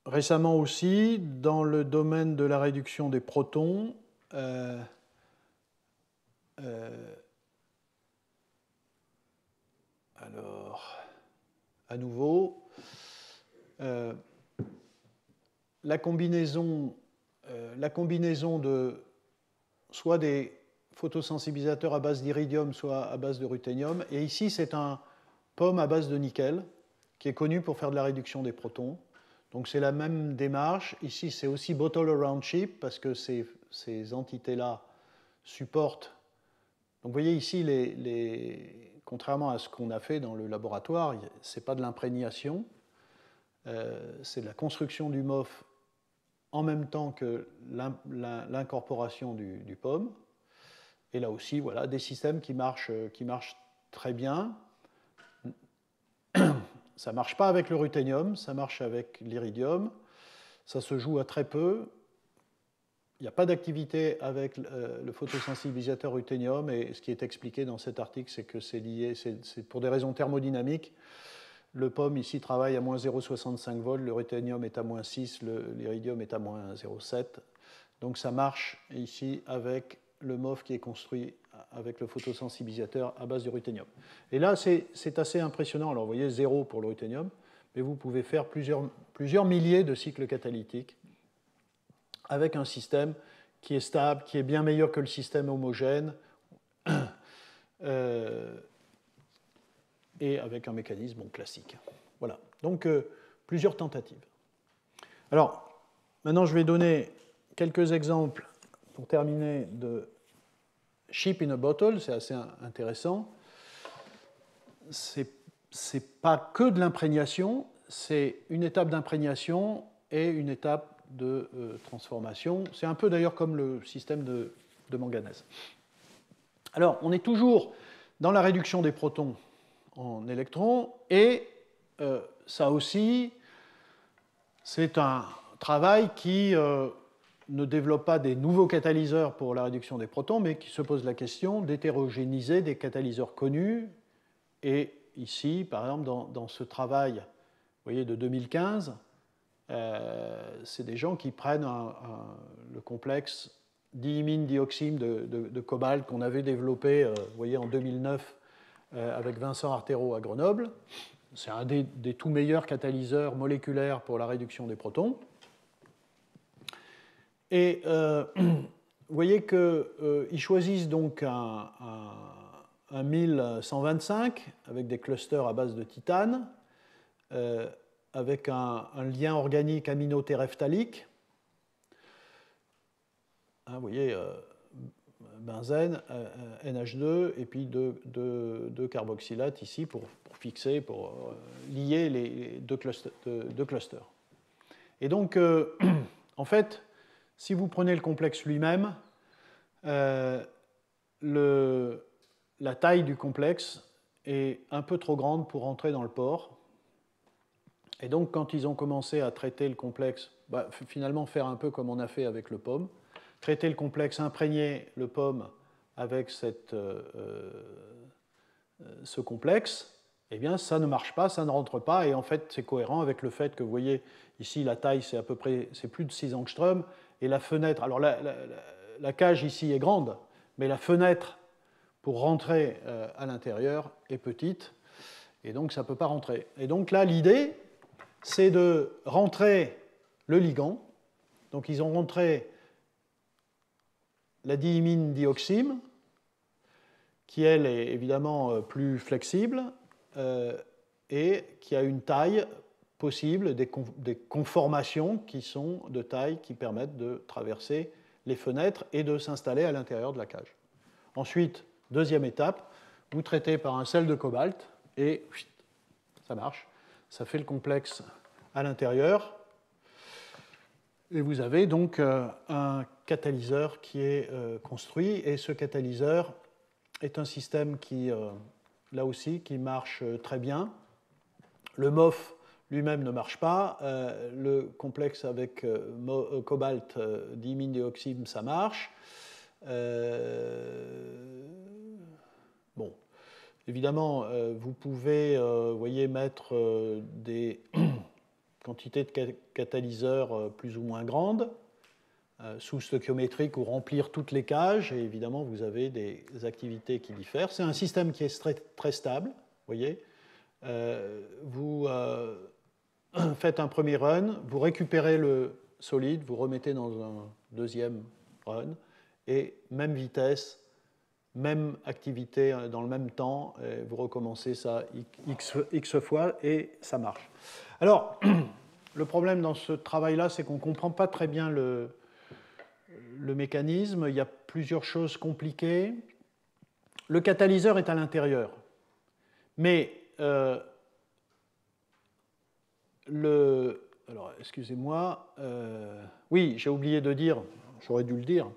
Récemment aussi, dans le domaine de la réduction des protons, alors, à nouveau, la combinaison de soit des photosensibilisateurs à base d'iridium, soit à base de ruthénium. Et ici, c'est un POM à base de nickel, qui est connu pour faire de la réduction des protons. Donc c'est la même démarche. Ici, c'est aussi bottle around ship, parce que ces entités-là supportent... Donc vous voyez ici, contrairement à ce qu'on a fait dans le laboratoire, ce n'est pas de l'imprégnation, c'est de la construction du MOF en même temps que l'incorporation du POM. Et là aussi, voilà, des systèmes qui marchent très bien. Ça ne marche pas avec le ruthénium, ça marche avec l'iridium. Ça se joue à très peu. il n'y a pas d'activité avec le photosensibilisateur ruthénium, et ce qui est expliqué dans cet article, c'est que c'est lié, c'est pour des raisons thermodynamiques. Le POM ici travaille à moins 0,65 volts, le ruthénium est à moins 6, l'iridium est à moins 0,7. Donc ça marche ici avec le MOF qui est construit avec le photosensibilisateur à base du ruthénium. Et là, c'est assez impressionnant. Alors vous voyez, 0 pour le ruthénium, mais vous pouvez faire plusieurs milliers de cycles catalytiques avec un système qui est stable, qui est bien meilleur que le système homogène, et avec un mécanisme classique. Voilà, donc plusieurs tentatives. Alors, maintenant je vais donner quelques exemples pour terminer de chip in a bottle, c'est assez intéressant. C'est pas que de l'imprégnation, c'est une étape d'imprégnation et une étape de transformation. C'est un peu d'ailleurs comme le système de manganèse. Alors, on est toujours dans la réduction des protons en électrons, et ça aussi, c'est un travail qui ne développe pas des nouveaux catalyseurs pour la réduction des protons, mais qui se pose la question d'hétérogénéiser des catalyseurs connus. Et ici, par exemple, dans ce travail, vous voyez, de 2015, c'est des gens qui prennent le complexe diimine dioxyme de cobalt qu'on avait développé, vous voyez, en 2009 avec Vincent Artero à Grenoble. C'est un des tout meilleurs catalyseurs moléculaires pour la réduction des protons. Et vous voyez qu'ils choisissent donc un 1125 avec des clusters à base de titane, avec un lien organique aminotéréphthalique. Vous voyez, benzène, NH2, et puis deux carboxylates ici pour fixer, pour lier les deux clusters. Et donc, en fait, si vous prenez le complexe lui-même, la taille du complexe est un peu trop grande pour entrer dans le pore. Et donc, quand ils ont commencé à traiter le complexe, finalement faire un peu comme on a fait avec le POM, traiter le complexe, imprégner le POM avec ce complexe, eh bien, ça ne marche pas, ça ne rentre pas, et en fait, c'est cohérent avec le fait que, vous voyez, ici, la taille, c'est à peu près, c'est plus de 6 angstroms, et la fenêtre, alors la cage ici est grande, mais la fenêtre pour rentrer à l'intérieur est petite, et donc ça ne peut pas rentrer. Et donc là, l'idée, c'est de rentrer le ligand. Donc ils ont rentré la diimine dioxyme, qui elle est évidemment plus flexible et qui a une taille possible, des conformations qui sont de taille qui permettent de traverser les fenêtres et de s'installer à l'intérieur de la cage. Ensuite, deuxième étape, vous traitez par un sel de cobalt et ça marche. Ça fait le complexe à l'intérieur. Et vous avez donc un catalyseur qui est construit. Et ce catalyseur est un système qui, là aussi, qui marche très bien. Le MOF lui-même ne marche pas. Le complexe avec cobalt, diimine dioxyme, ça marche. Bon. Évidemment, vous pouvez voyez, mettre des quantités de catalyseurs plus ou moins grandes, sous stoichiométrique ou remplir toutes les cages, et évidemment, vous avez des activités qui diffèrent. C'est un système qui est très, très stable, voyez. Vous faites un premier run, vous récupérez le solide, vous remettez dans un deuxième run, et même vitesse, même activité dans le même temps, vous recommencez ça x fois et ça marche. Alors, le problème dans ce travail-là, c'est qu'on ne comprend pas très bien le mécanisme. Il y a plusieurs choses compliquées. Le catalyseur est à l'intérieur. Mais alors, excusez-moi. Oui, j'ai oublié de dire, j'aurais dû le dire.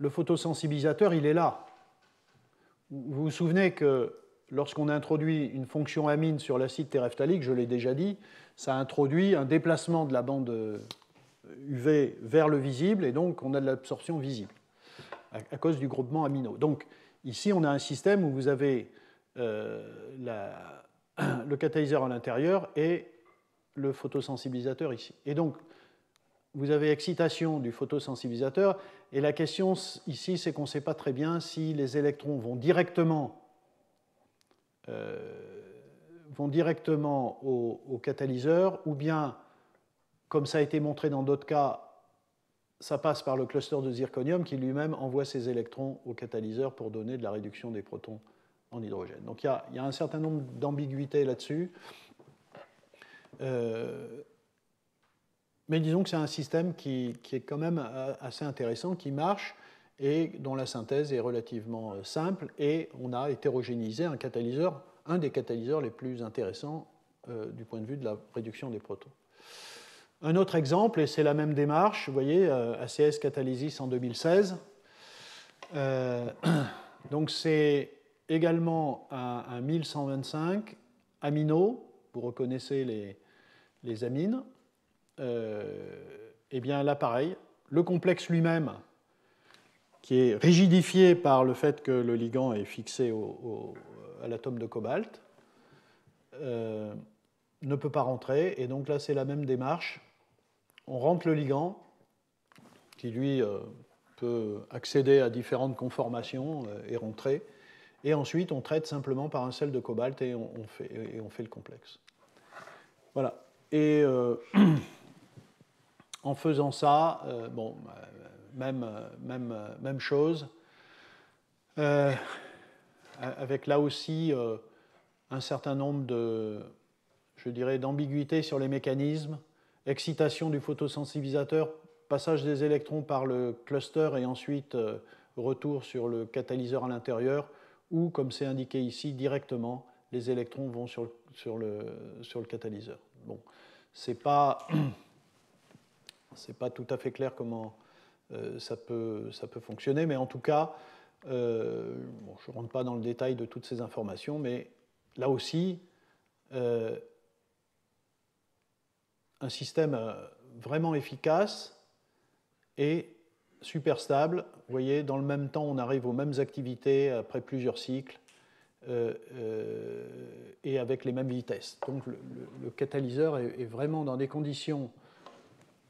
Le photosensibilisateur, il est là. Vous vous souvenez que lorsqu'on introduit une fonction amine sur l'acide téréphthalique, je l'ai déjà dit, ça introduit un déplacement de la bande UV vers le visible, et donc on a de l'absorption visible à cause du groupement amino. Donc ici, on a un système où vous avez le catalyseur à l'intérieur et le photosensibilisateur ici. Et donc, vous avez excitation du photosensibilisateur, et la question ici, c'est qu'on ne sait pas très bien si les électrons vont directement au catalyseur, ou bien, comme ça a été montré dans d'autres cas, ça passe par le cluster de zirconium qui lui-même envoie ses électrons au catalyseur pour donner de la réduction des protons en hydrogène. Donc il y a un certain nombre d'ambiguïtés là-dessus. Mais disons que c'est un système qui est quand même assez intéressant, qui marche et dont la synthèse est relativement simple, et on a hétérogénéisé un catalyseur, un des catalyseurs les plus intéressants du point de vue de la réduction des protons. Un autre exemple, et c'est la même démarche, vous voyez, ACS Catalysis en 2016. Donc c'est également un 1125 amino, vous reconnaissez les amines. Et bien là, pareil, le complexe lui-même, qui est rigidifié par le fait que le ligand est fixé à l'atome de cobalt, ne peut pas rentrer. Et donc là, c'est la même démarche. On rentre le ligand, qui lui peut accéder à différentes conformations et rentrer. Et ensuite, on traite simplement par un sel de cobalt et on fait le complexe. Voilà. Et en faisant ça, même chose, avec là aussi un certain nombre d'ambiguïtés sur les mécanismes, excitation du photosensibilisateur, passage des électrons par le cluster et ensuite retour sur le catalyseur à l'intérieur, ou, comme c'est indiqué ici, directement, les électrons vont sur le catalyseur. Bon, c'est pas tout à fait clair comment ça peut fonctionner, mais en tout cas, je ne rentre pas dans le détail de toutes ces informations, mais là aussi, un système vraiment efficace et super stable. Vous voyez, dans le même temps, on arrive aux mêmes activités après plusieurs cycles et avec les mêmes vitesses. Donc le catalyseur est vraiment dans des conditions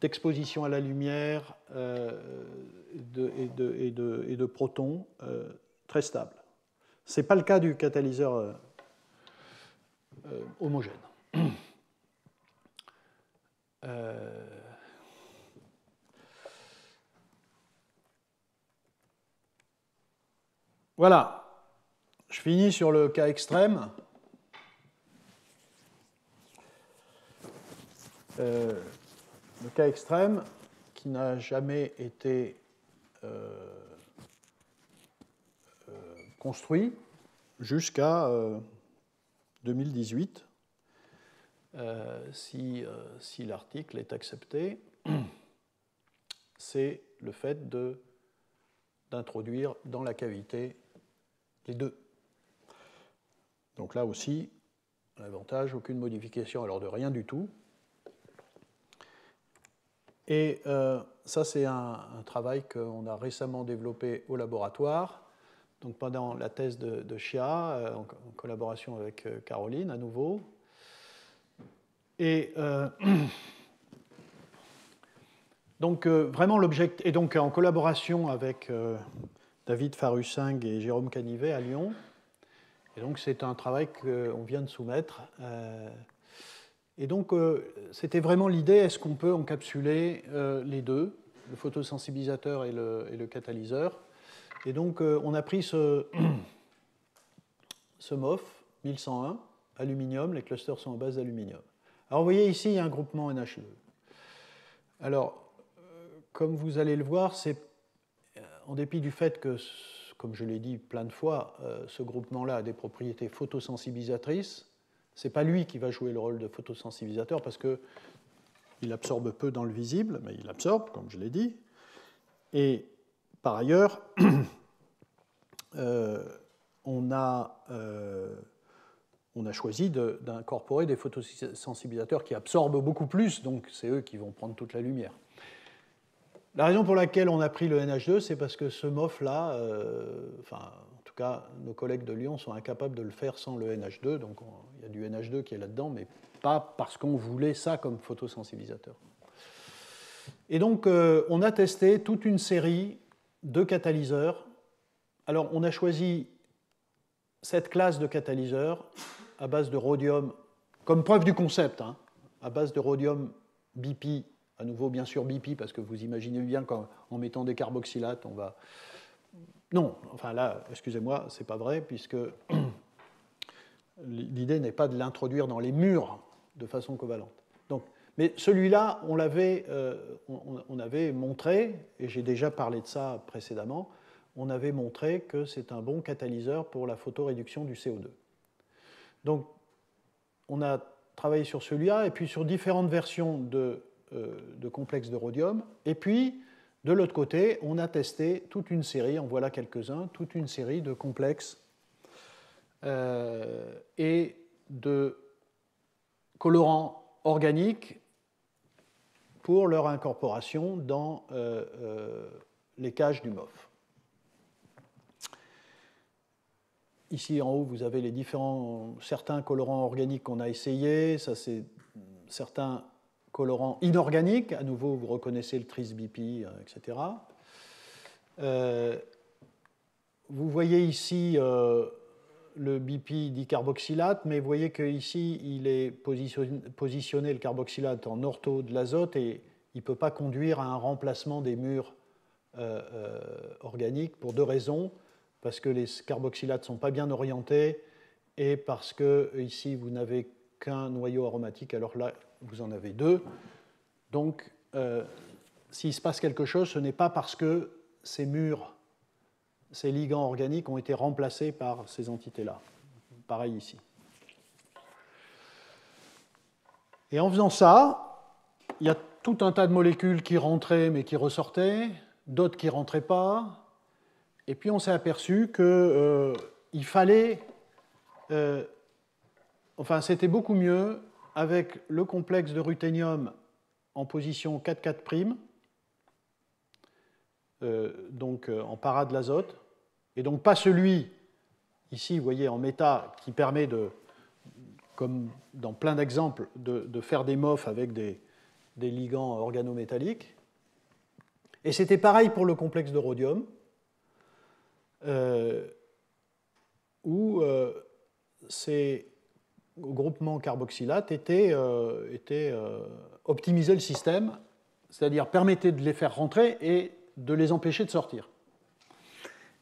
d'exposition à la lumière et de protons très stables. Ce n'est pas le cas du catalyseur homogène. Voilà, je finis sur le cas extrême. Le cas extrême qui n'a jamais été construit jusqu'à 2018, si l'article est accepté, c'est le fait d'introduire dans la cavité les deux. Donc là aussi, l'avantage, aucune modification alors de rien du tout. Et ça, c'est un travail qu'on a récemment développé au laboratoire, donc pendant la thèse de Chia, en collaboration avec Caroline à nouveau. Et donc vraiment l'objectif, et donc en collaboration avec David Farusing et Jérôme Canivet à Lyon. Et donc c'est un travail qu'on vient de soumettre. Et donc c'était vraiment l'idée, est-ce qu'on peut encapsuler les deux, le photosensibilisateur et le catalyseur. Et donc on a pris ce MOF 1101, aluminium, les clusters sont en base d'aluminium. Alors vous voyez ici, il y a un groupement NH2. Alors, comme vous allez le voir, c'est en dépit du fait que, comme je l'ai dit plein de fois, ce groupement-là a des propriétés photosensibilisatrices, ce n'est pas lui qui va jouer le rôle de photosensibilisateur parce qu'il absorbe peu dans le visible, mais il absorbe, comme je l'ai dit. Et par ailleurs, on a choisi d'incorporer des photosensibilisateurs qui absorbent beaucoup plus, donc c'est eux qui vont prendre toute la lumière. La raison pour laquelle on a pris le NH2, c'est parce que ce MOF-là, enfin, en tout cas, nos collègues de Lyon sont incapables de le faire sans le NH2, donc il y a du NH2 qui est là-dedans, mais pas parce qu'on voulait ça comme photosensibilisateur. Et donc, on a testé toute une série de catalyseurs. Alors, on a choisi cette classe de catalyseurs à base de rhodium, comme preuve du concept, hein, à base de rhodium BP, à nouveau bien sûr BP, parce que vous imaginez bien qu'en mettant des carboxylates, on va... Non, enfin là, excusez-moi, c'est pas vrai, puisque l'idée n'est pas de l'introduire dans les murs de façon covalente. Donc, mais celui-là, on avait montré, et j'ai déjà parlé de ça précédemment, on avait montré que c'est un bon catalyseur pour la photoréduction du CO2. Donc, on a travaillé sur celui-là, et puis sur différentes versions de complexes de rhodium. Et puis, de l'autre côté, on a testé toute une série, en voilà quelques-uns, toute une série de complexes et de colorants organiques pour leur incorporation dans les cages du MOF. Ici en haut, vous avez certains colorants organiques qu'on a essayés. Ça, c'est certains colorants inorganiques. À nouveau, vous reconnaissez le tris-BP, etc. Vous voyez ici le BP dicarboxylate, mais vous voyez qu'ici, il est positionné, le carboxylate, en ortho de l'azote et il ne peut pas conduire à un remplacement des murs organiques pour deux raisons. Parce que les carboxylates ne sont pas bien orientés et parce que ici, vous n'avez qu'un noyau aromatique, alors là, vous en avez deux. Donc, s'il se passe quelque chose, ce n'est pas parce que ces murs, ces ligands organiques ont été remplacés par ces entités-là. Pareil ici. Et en faisant ça, il y a tout un tas de molécules qui rentraient mais qui ressortaient, d'autres qui ne rentraient pas. Et puis on s'est aperçu qu'il fallait... enfin, c'était beaucoup mieux avec le complexe de ruthénium en position 4,4', donc en para de l'azote, et donc pas celui, ici, vous voyez, en méta, qui permet de, comme dans plein d'exemples, de faire des MOF avec des ligands organométalliques. Et c'était pareil pour le complexe de rhodium, où ces groupements carboxylates optimisaient le système, c'est-à-dire permettaient de les faire rentrer et de les empêcher de sortir.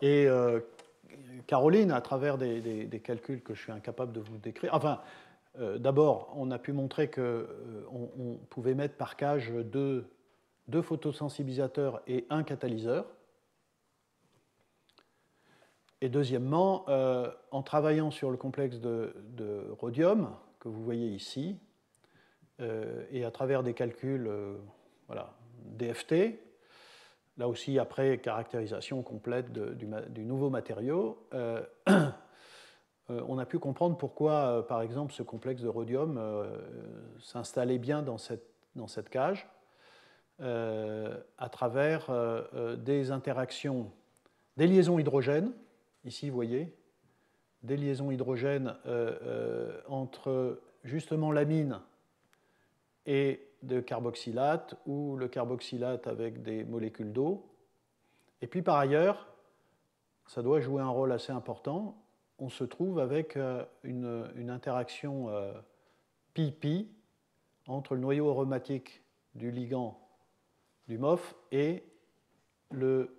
Et Caroline, à travers des calculs que je suis incapable de vous décrire, enfin, d'abord, on a pu montrer qu'on pouvait mettre par cage deux photosensibilisateurs et un catalyseur. Et deuxièmement, en travaillant sur le complexe de rhodium, que vous voyez ici, et à travers des calculs voilà, DFT, là aussi après caractérisation complète du nouveau matériau, on a pu comprendre pourquoi, par exemple, ce complexe de rhodium s'installait bien dans cette cage, à travers des interactions, des liaisons hydrogènes. Ici, vous voyez, des liaisons hydrogènes entre justement l'amine et de carboxylate, ou le carboxylate avec des molécules d'eau. Et puis par ailleurs, ça doit jouer un rôle assez important, on se trouve avec une interaction pi-pi entre le noyau aromatique du ligand du MOF et le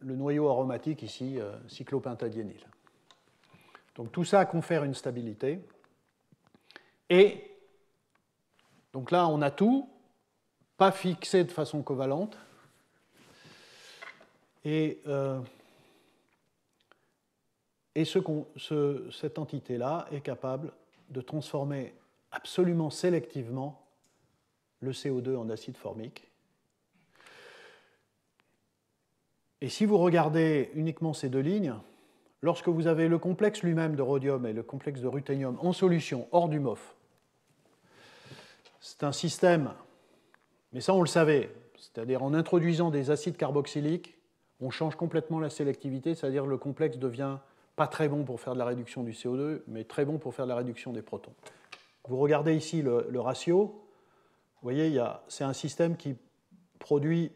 noyau aromatique ici, cyclopentadiényle. Donc tout ça confère une stabilité. Et donc là, on a tout, pas fixé de façon covalente. Et cette entité-là est capable de transformer absolument sélectivement le CO2 en acide formique. Et si vous regardez uniquement ces deux lignes, lorsque vous avez le complexe lui-même de rhodium et le complexe de ruthénium en solution hors du MOF, c'est un système, mais ça on le savait, c'est-à-dire en introduisant des acides carboxyliques, on change complètement la sélectivité, c'est-à-dire que le complexe devient pas très bon pour faire de la réduction du CO2, mais très bon pour faire de la réduction des protons. Vous regardez ici le ratio, vous voyez, c'est un système qui produit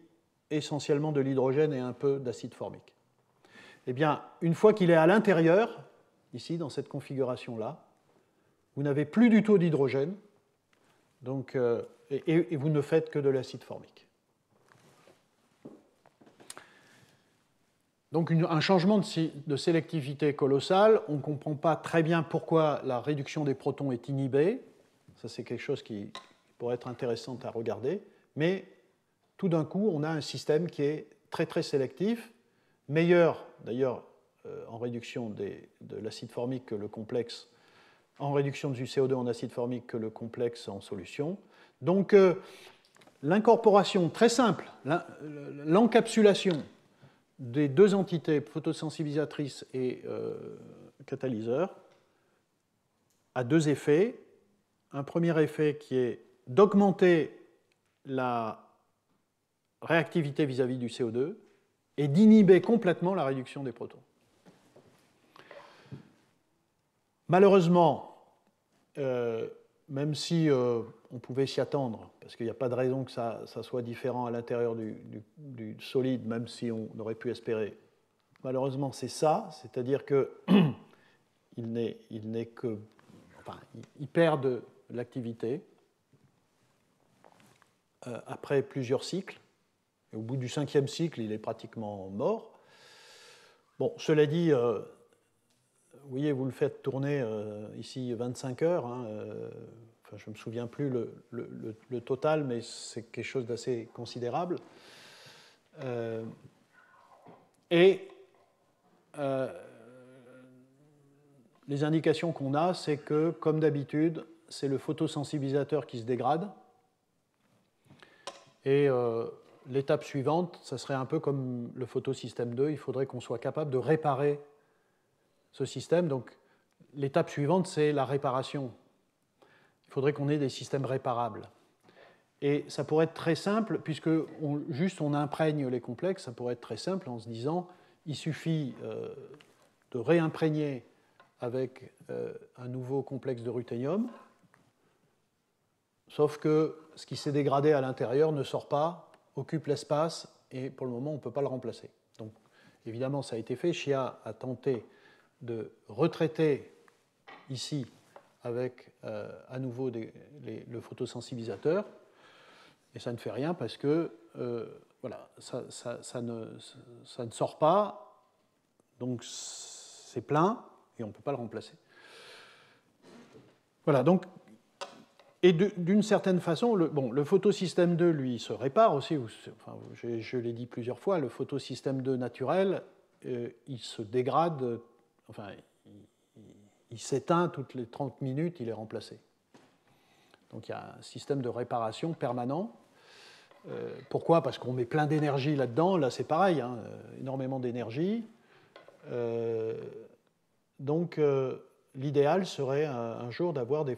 essentiellement de l'hydrogène et un peu d'acide formique. Eh bien, une fois qu'il est à l'intérieur, ici, dans cette configuration-là, vous n'avez plus du tout d'hydrogène, donc, et vous ne faites que de l'acide formique. Donc un changement de sélectivité colossal, on ne comprend pas très bien pourquoi la réduction des protons est inhibée, ça c'est quelque chose qui pourrait être intéressant à regarder, mais tout d'un coup on a un système qui est très très sélectif, meilleur d'ailleurs en réduction de l'acide formique que le complexe, en réduction du CO2 en acide formique que le complexe en solution. Donc l'incorporation très simple, l'encapsulation des deux entités, photosensibilisatrice et catalyseur, a deux effets. Un premier effet qui est d'augmenter la réactivité vis-à-vis du CO2 et d'inhiber complètement la réduction des protons. Malheureusement, même si on pouvait s'y attendre, parce qu'il n'y a pas de raison que ça soit différent à l'intérieur du solide, même si on aurait pu espérer. Malheureusement, c'est ça, c'est-à-dire qu'il n'est que, enfin, il perd de l'activité après plusieurs cycles. Et au bout du 5e cycle, il est pratiquement mort. Bon, cela dit, vous voyez, vous le faites tourner ici 25 heures. Hein, enfin, je ne me souviens plus le total, mais c'est quelque chose d'assez considérable. Et les indications qu'on a, c'est que, comme d'habitude, c'est le photosensibilisateur qui se dégrade. Et l'étape suivante, ça serait un peu comme le photosystème 2, il faudrait qu'on soit capable de réparer ce système. Donc l'étape suivante, c'est la réparation. Il faudrait qu'on ait des systèmes réparables. Et ça pourrait être très simple, puisque juste on imprègne les complexes, ça pourrait être très simple en se disant, il suffit de réimprégner avec un nouveau complexe de ruthénium, sauf que ce qui s'est dégradé à l'intérieur ne sort pas, occupe l'espace, et pour le moment, on ne peut pas le remplacer. Donc, évidemment, ça a été fait. Chia a tenté de retraiter ici avec à nouveau le photosensibilisateur, et ça ne fait rien parce que voilà, ça ne sort pas, donc c'est plein, et on ne peut pas le remplacer. Voilà, donc, et d'une certaine façon, le photosystème 2, lui, se répare aussi. Enfin, je l'ai dit plusieurs fois, le photosystème 2 naturel, il se dégrade, enfin, il s'éteint toutes les 30 minutes, il est remplacé. Donc il y a un système de réparation permanent. Pourquoi ? Parce qu'on met plein d'énergie là-dedans. Là, c'est pareil, hein, énormément d'énergie. Donc, l'idéal serait un jour d'avoir des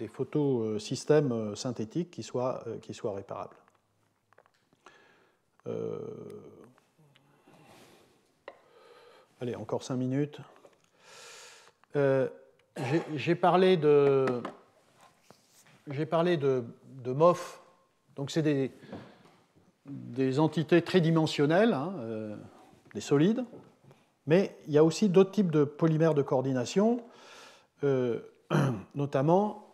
photosystèmes synthétiques qui soient réparables. Allez, encore 5 minutes. J'ai parlé de MOF. Donc, c'est des entités tridimensionnelles, hein, des solides. Mais il y a aussi d'autres types de polymères de coordination, notamment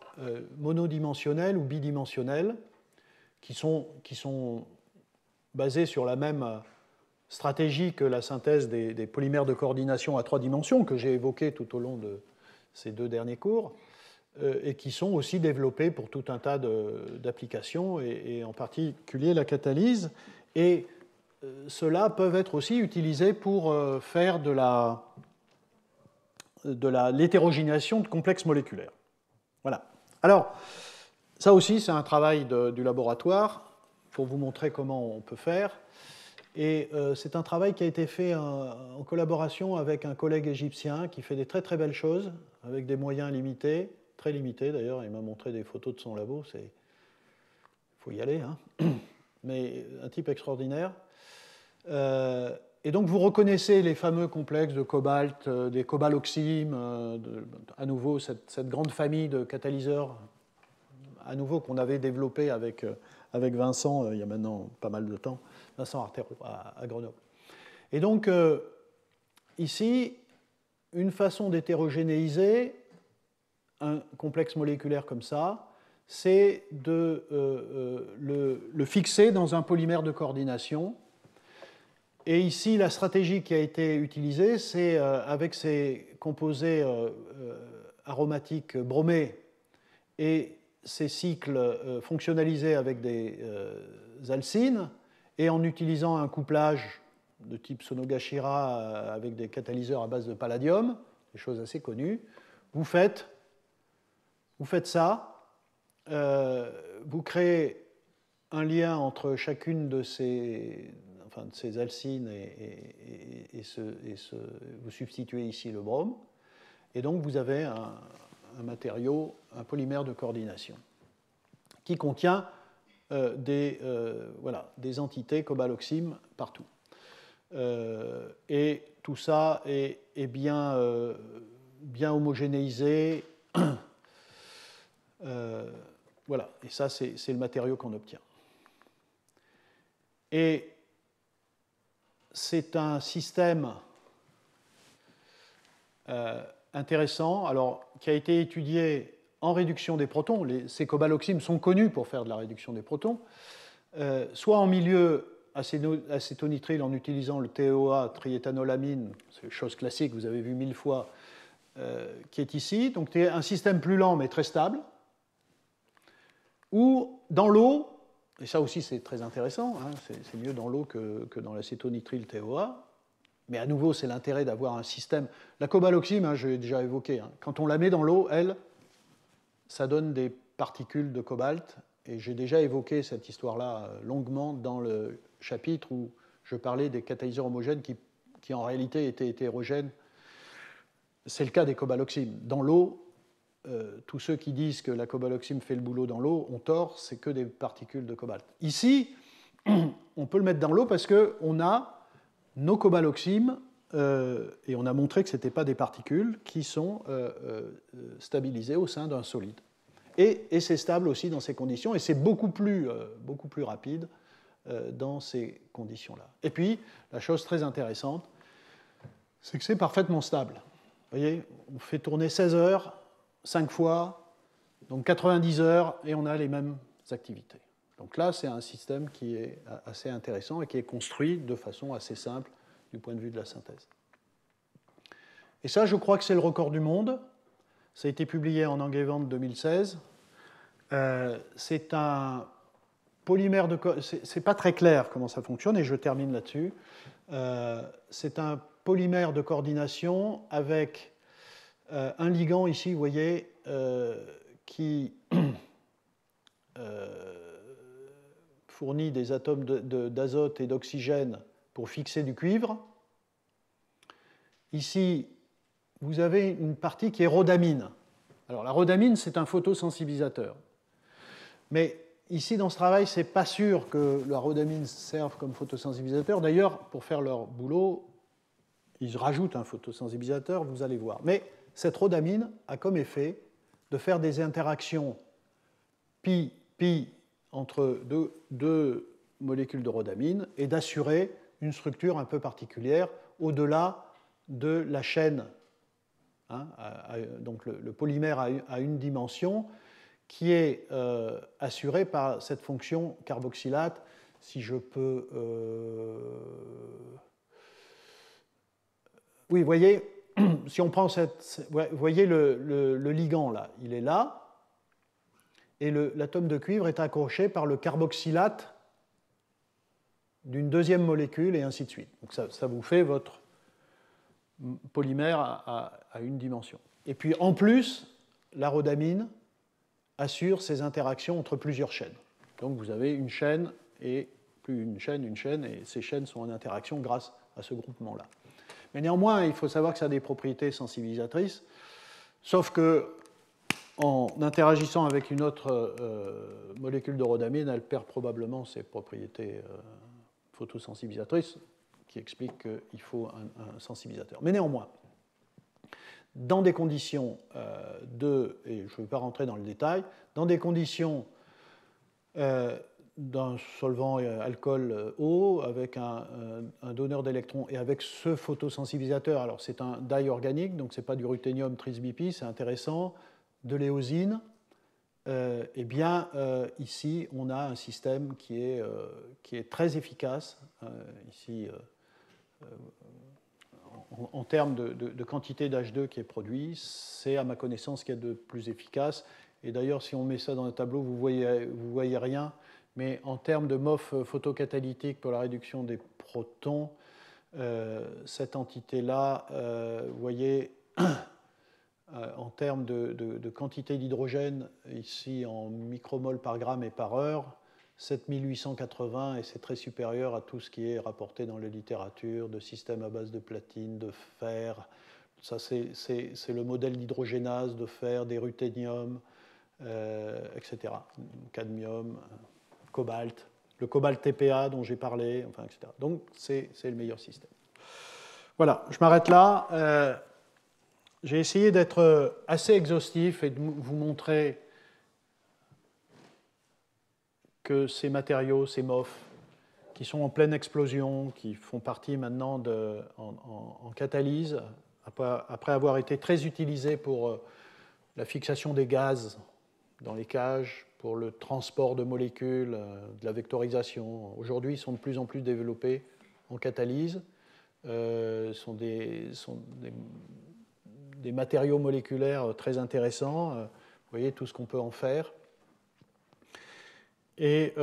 monodimensionnels ou bidimensionnels, qui sont basés sur la même stratégie que la synthèse des polymères de coordination à 3 dimensions que j'ai évoquées tout au long de ces 2 derniers cours, et qui sont aussi développés pour tout un tas d'applications, et en particulier la catalyse. Et ceux-là peuvent être aussi utilisés pour faire de l'hétérogénéisation de complexes moléculaires. Voilà. Alors, ça aussi, c'est un travail du laboratoire pour vous montrer comment on peut faire. Et c'est un travail qui a été fait en collaboration avec un collègue égyptien qui fait des très très belles choses avec des moyens limités très limité d'ailleurs. Il m'a montré des photos de son labo. Il faut y aller, hein. Mais un type extraordinaire. Et donc vous reconnaissez les fameux complexes de cobalt, des cobaloxymes, à nouveau cette grande famille de catalyseurs, à nouveau qu'on avait développé avec Vincent il y a maintenant pas mal de temps, Vincent Artero à Grenoble. Et donc ici, une façon d'hétérogénéiser un complexe moléculaire comme ça, c'est de le fixer dans un polymère de coordination. Et ici, la stratégie qui a été utilisée, c'est avec ces composés aromatiques bromés et ces cycles fonctionnalisés avec des alcynes, et en utilisant un couplage de type Sonogashira avec des catalyseurs à base de palladium, des choses assez connues, vous faites ça, vous créez un lien entre chacune de ces alcynes et vous substituez ici le brome, et donc vous avez un matériau, un polymère de coordination, qui contient des entités cobaloxymes partout. Et tout ça est bien homogénéisé. Voilà, et ça, c'est le matériau qu'on obtient. Et c'est un système intéressant, alors, qui a été étudié en réduction des protons. Ces cobaloxymes sont connus pour faire de la réduction des protons, soit en milieu acétonitrile en utilisant le TOA, triéthanolamine, c'est chose classique, vous avez vu 1000 fois, qui est ici. Donc c'est un système plus lent mais très stable, ou dans l'eau, et ça aussi c'est très intéressant, hein, c'est mieux dans l'eau que dans l'acétonitrile TOA, mais à nouveau c'est l'intérêt d'avoir un système. La cobaloxyme, hein, je l'ai déjà évoqué, hein, quand on la met dans l'eau, ça donne des particules de cobalt, et j'ai déjà évoqué cette histoire-là longuement dans le chapitre où je parlais des catalyseurs homogènes qui en réalité étaient hétérogènes. C'est le cas des cobaloxymes. Dans l'eau, tous ceux qui disent que la cobaloxyme fait le boulot dans l'eau ont tort, c'est que des particules de cobalt. Ici, on peut le mettre dans l'eau parce qu'on a nos cobaloxymes, et on a montré que ce n'étaient pas des particules qui sont stabilisées au sein d'un solide. Et c'est stable aussi dans ces conditions, et c'est beaucoup plus rapide dans ces conditions-là. Et puis, la chose très intéressante, c'est que c'est parfaitement stable. Vous voyez, on fait tourner 16 heures, 5 fois, donc 90 heures, et on a les mêmes activités. Donc là, c'est un système qui est assez intéressant et qui est construit de façon assez simple du point de vue de la synthèse. Et ça, je crois que c'est le record du monde. Ça a été publié en Angewandte 2016. C'est un polymère de... C'est pas très clair comment ça fonctionne, et je termine là-dessus. C'est un polymère de coordination avec un ligand ici, vous voyez, qui fournit des atomes d'azote et d'oxygène pour fixer du cuivre. Ici, vous avez une partie qui est rhodamine. Alors la rhodamine, c'est un photosensibilisateur. Mais ici, dans ce travail, ce n'est pas sûr que la rhodamine serve comme photosensibilisateur. D'ailleurs, pour faire leur boulot, ils rajoutent un photosensibilisateur, vous allez voir. Mais cette rhodamine a comme effet de faire des interactions pi entre deux molécules de rhodamine et d'assurer une structure un peu particulière au-delà de la chaîne. Hein, donc le polymère a une dimension qui est assurée par cette fonction carboxylate. Si je peux... Oui, vous voyez, si on prend vous voyez le ligand là, il est là, et l'atome de cuivre est accroché par le carboxylate d'une deuxième molécule, et ainsi de suite. Donc ça vous fait votre polymère à une dimension. Et puis en plus, la rhodamine assure ces interactions entre plusieurs chaînes. Donc vous avez une chaîne, et plus une chaîne, et ces chaînes sont en interaction grâce à ce groupement-là. Mais néanmoins, il faut savoir que ça a des propriétés sensibilisatrices, sauf que en interagissant avec une autre molécule de rhodamine, elle perd probablement ses propriétés photosensibilisatrices, qui expliquent qu'il faut un sensibilisateur. Mais néanmoins, dans des conditions et je ne vais pas rentrer dans le détail, dans des conditions d'un solvant alcool eau avec un donneur d'électrons et avec ce photosensibilisateur, alors c'est un dye organique, donc ce n'est pas du ruthénium tris-BP, c'est intéressant, de l'éosine, eh bien ici on a un système qui est très efficace, ici en termes de quantité d'H2 qui est produit, c'est à ma connaissance ce qu'il y a de plus efficace. Et d'ailleurs, si on met ça dans un tableau, vous voyez rien, mais en termes de MOF photocatalytique pour la réduction des protons, cette entité-là, vous voyez, en termes de quantité d'hydrogène, ici en micromoles par gramme et par heure, 7880, et c'est très supérieur à tout ce qui est rapporté dans la littérature, de systèmes à base de platine, de fer. Ça, c'est le modèle d'hydrogénase de fer, des ruthéniums, etc. Cadmium, cobalt, le cobalt TPA dont j'ai parlé, enfin, etc. Donc, c'est le meilleur système. Voilà, je m'arrête là. J'ai essayé d'être assez exhaustif et de vous montrer que ces matériaux, ces MOF, qui sont en pleine explosion, qui font partie maintenant en catalyse, après avoir été très utilisés pour la fixation des gaz dans les cages, pour le transport de molécules, de la vectorisation. Aujourd'hui, ils sont de plus en plus développés en catalyse. Sont des matériaux moléculaires très intéressants. Vous voyez tout ce qu'on peut en faire. Et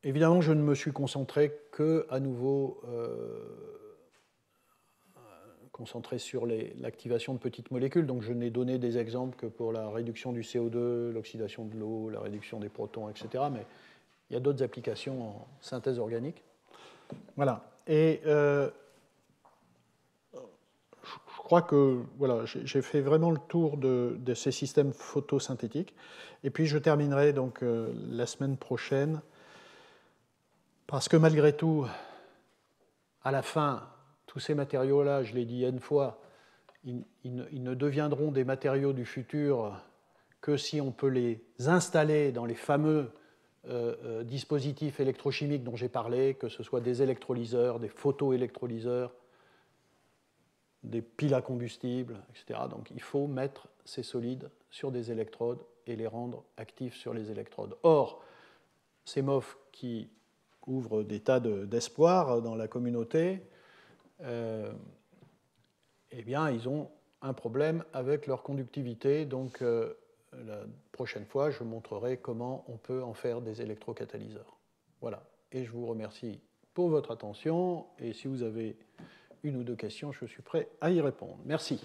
évidemment, je ne me suis concentré que, à nouveau, concentré sur l'activation de petites molécules. Donc, je n'ai donné des exemples que pour la réduction du CO2, l'oxydation de l'eau, la réduction des protons, etc. Mais il y a d'autres applications en synthèse organique. Voilà. Et je crois que voilà, j'ai fait vraiment le tour de ces systèmes photosynthétiques. Et puis, je terminerai donc la semaine prochaine, parce que malgré tout, à la fin, tous ces matériaux-là, je l'ai dit N fois, ils ne deviendront des matériaux du futur que si on peut les installer dans les fameux dispositifs électrochimiques dont j'ai parlé, que ce soit des électrolyseurs, des photoélectrolyseurs, des piles à combustible, etc. Donc il faut mettre ces solides sur des électrodes et les rendre actifs sur les électrodes. Or, ces MOF qui ouvrent des tas d'espoir dans la communauté, eh bien, ils ont un problème avec leur conductivité. Donc, la prochaine fois, je montrerai comment on peut en faire des électrocatalyseurs. Voilà. Et je vous remercie pour votre attention. Et si vous avez une ou deux questions, je suis prêt à y répondre. Merci.